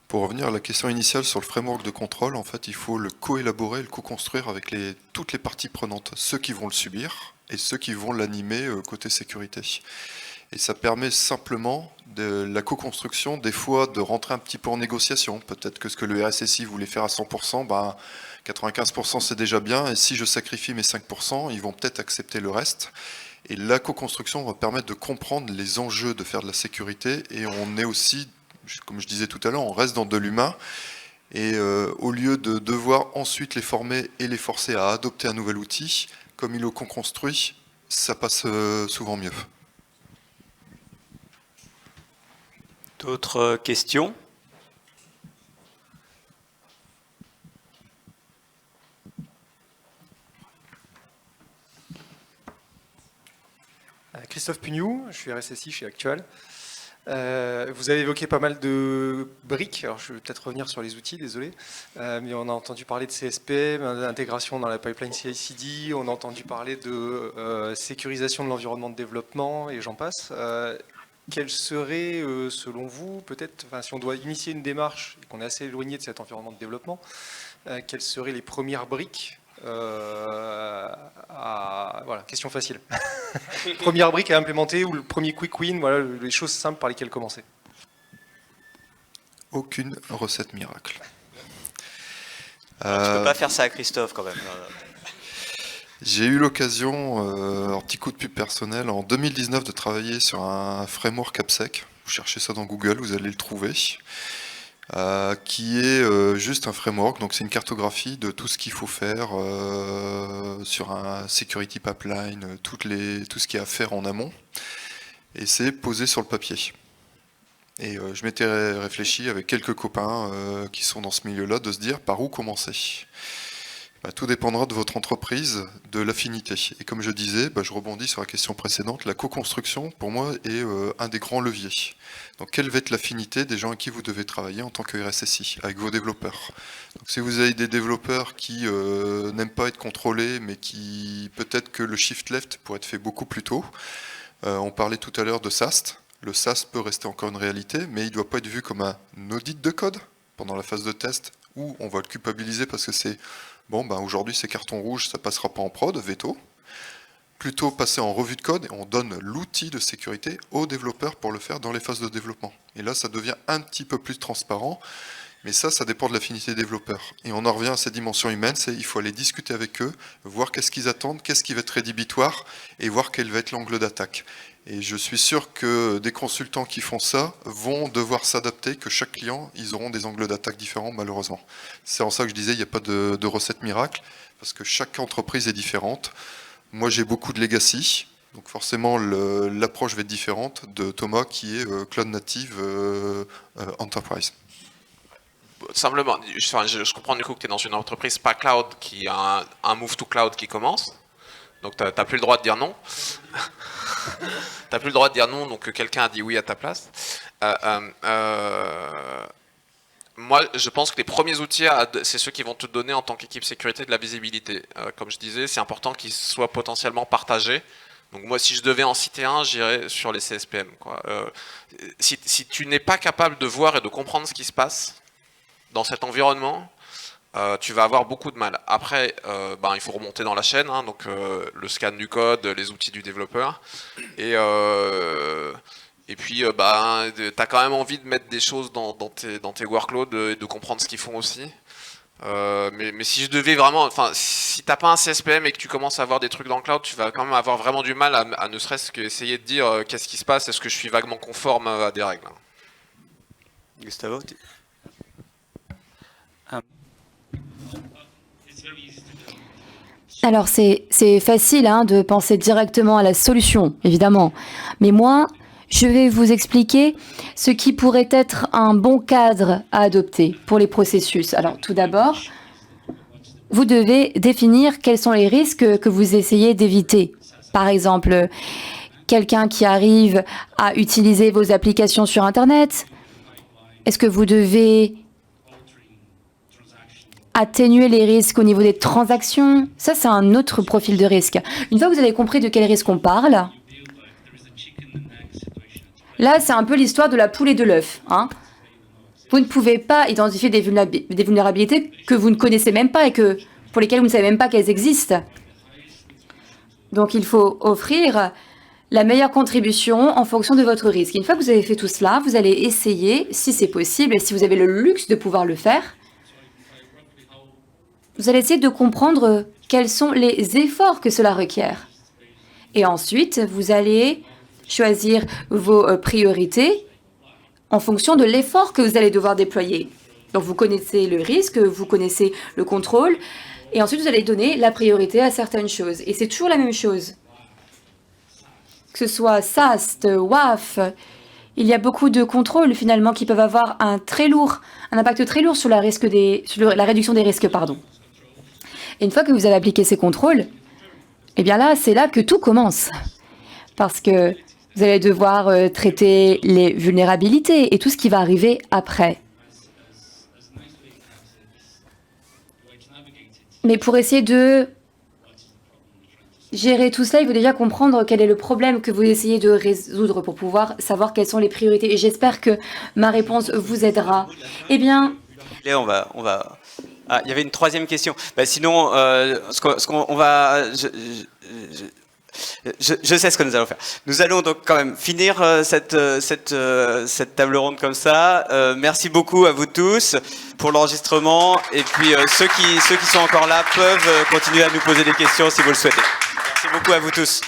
Pour revenir à la question initiale sur le framework de contrôle, en fait, il faut le co-élaborer, le co-construire avec toutes les parties prenantes, ceux qui vont le subir et ceux qui vont l'animer côté sécurité. Et ça permet simplement de la co-construction, des fois de rentrer un petit peu en négociation. Peut-être que ce que le RSSI voulait faire à 100%, 95% c'est déjà bien, et si je sacrifie mes 5%, ils vont peut-être accepter le reste. Et la co-construction va permettre de comprendre les enjeux de faire de la sécurité, et on est aussi, comme je disais tout à l'heure, on reste dans de l'humain, et au lieu de devoir ensuite les former et les forcer à adopter un nouvel outil, comme ils le co-construisent, ça passe souvent mieux. D'autres questions? Christophe Pugnou, je suis RSSI chez Actual. Vous avez évoqué pas mal de briques, alors je vais peut-être revenir sur les outils, désolé, mais on a entendu parler de CSPM, d'intégration dans la pipeline CI/CD, on a entendu parler de sécurisation de l'environnement de développement et j'en passe. Quelles seraient, selon vous, peut-être, si on doit initier une démarche et qu'on est assez éloigné de cet environnement de développement, quelles seraient les premières briques voilà, question facile. Première brique à implémenter ou le premier quick win, voilà, les choses simples par lesquelles commencer. Aucune recette miracle. Tu peux pas faire ça à Christophe quand même. J'ai eu l'occasion, un petit coup de pub personnel, en 2019 de travailler sur un framework AppSec. Vous cherchez ça dans Google, vous allez le trouver. Qui est juste un framework, donc c'est une cartographie de tout ce qu'il faut faire sur un security pipeline, tout ce qu'il y a à faire en amont, et c'est posé sur le papier. Et je m'étais réfléchi avec quelques copains qui sont dans ce milieu-là de se dire par où commencer. Tout dépendra de votre entreprise, de l'affinité. Et comme je disais, je rebondis sur la question précédente, la co-construction, pour moi, est un des grands leviers. Donc, quelle va être l'affinité des gens avec qui vous devez travailler en tant que RSSI, avec vos développeurs? Donc, si vous avez des développeurs qui n'aiment pas être contrôlés, mais qui, peut-être que le shift left pourrait être fait beaucoup plus tôt. On parlait tout à l'heure de SAST. Le SAST peut rester encore une réalité, mais il ne doit pas être vu comme un audit de code pendant la phase de test, où on va le culpabiliser parce que c'est aujourd'hui c'est carton rouge, ça passera pas en prod, veto. Plutôt passer en revue de code et on donne l'outil de sécurité aux développeurs pour le faire dans les phases de développement. Et là, ça devient un petit peu plus transparent, mais ça dépend de l'affinité des développeurs. Et on en revient à cette dimension humaine, c'est il faut aller discuter avec eux, voir qu'est-ce qu'ils attendent, qu'est-ce qui va être rédhibitoire, et voir quel va être l'angle d'attaque. Et je suis sûr que des consultants qui font ça vont devoir s'adapter, que chaque client, ils auront des angles d'attaque différents, malheureusement. C'est en ça que je disais, il n'y a pas de recette miracle, parce que chaque entreprise est différente. Moi, j'ai beaucoup de legacy, donc forcément, l'approche va être différente de Thomas, qui est Cloud Native Enterprise. Simplement, je comprends du coup que tu es dans une entreprise pas cloud, qui a un move to cloud qui commence, donc tu n'as plus le droit de dire non. T'as plus le droit de dire non, donc quelqu'un a dit oui à ta place. Moi, je pense que les premiers outils, c'est ceux qui vont te donner en tant qu'équipe sécurité de la visibilité. Comme je disais, c'est important qu'ils soient potentiellement partagés. Donc moi, si je devais en citer un, j'irais sur les CSPM, quoi. Si tu n'es pas capable de voir et de comprendre ce qui se passe dans cet environnement, tu vas avoir beaucoup de mal. Après, il faut remonter dans la chaîne, donc le scan du code, les outils du développeur. Et puis, tu as quand même envie de mettre des choses dans tes workloads et de comprendre ce qu'ils font aussi. Mais si je devais vraiment... si tu n'as pas un CSPM et que tu commences à avoir des trucs dans le cloud, tu vas quand même avoir vraiment du mal à ne serait-ce qu'essayer de dire qu'est-ce qui se passe, est-ce que je suis vaguement conforme à des règles. Gustavo, Alors c'est facile de penser directement à la solution, évidemment. Mais moi, je vais vous expliquer ce qui pourrait être un bon cadre à adopter pour les processus. Alors tout d'abord, vous devez définir quels sont les risques que vous essayez d'éviter. Par exemple, quelqu'un qui arrive à utiliser vos applications sur Internet, est-ce que vous devez atténuer les risques au niveau des transactions? Ça, c'est un autre profil de risque. Une fois que vous avez compris de quel risque on parle, là, c'est un peu l'histoire de la poule et de l'œuf. Vous ne pouvez pas identifier des vulnérabilités que vous ne connaissez même pas et pour lesquelles vous ne savez même pas qu'elles existent. Donc, il faut offrir la meilleure contribution en fonction de votre risque. Une fois que vous avez fait tout cela, vous allez essayer, si c'est possible, et si vous avez le luxe de pouvoir le faire, vous allez essayer de comprendre quels sont les efforts que cela requiert. Et ensuite, vous allez choisir vos priorités en fonction de l'effort que vous allez devoir déployer. Donc, vous connaissez le risque, vous connaissez le contrôle, et ensuite, vous allez donner la priorité à certaines choses. Et c'est toujours la même chose. Que ce soit SAST, WAF, il y a beaucoup de contrôles, finalement, qui peuvent avoir un impact très lourd sur la réduction des risques, Et une fois que vous avez appliqué ces contrôles, eh bien là, c'est là que tout commence. parce que vous allez devoir traiter les vulnérabilités et tout ce qui va arriver après. Mais pour essayer de gérer tout cela, il faut déjà comprendre quel est le problème que vous essayez de résoudre pour pouvoir savoir quelles sont les priorités. Et j'espère que ma réponse vous aidera. Eh bien... On va... Ah, il y avait une troisième question. Bah, sinon, on va... Je sais ce que nous allons faire. Nous allons donc quand même finir cette table ronde comme ça. Merci beaucoup à vous tous pour l'enregistrement. Et puis ceux qui sont encore là peuvent continuer à nous poser des questions si vous le souhaitez. Merci beaucoup à vous tous.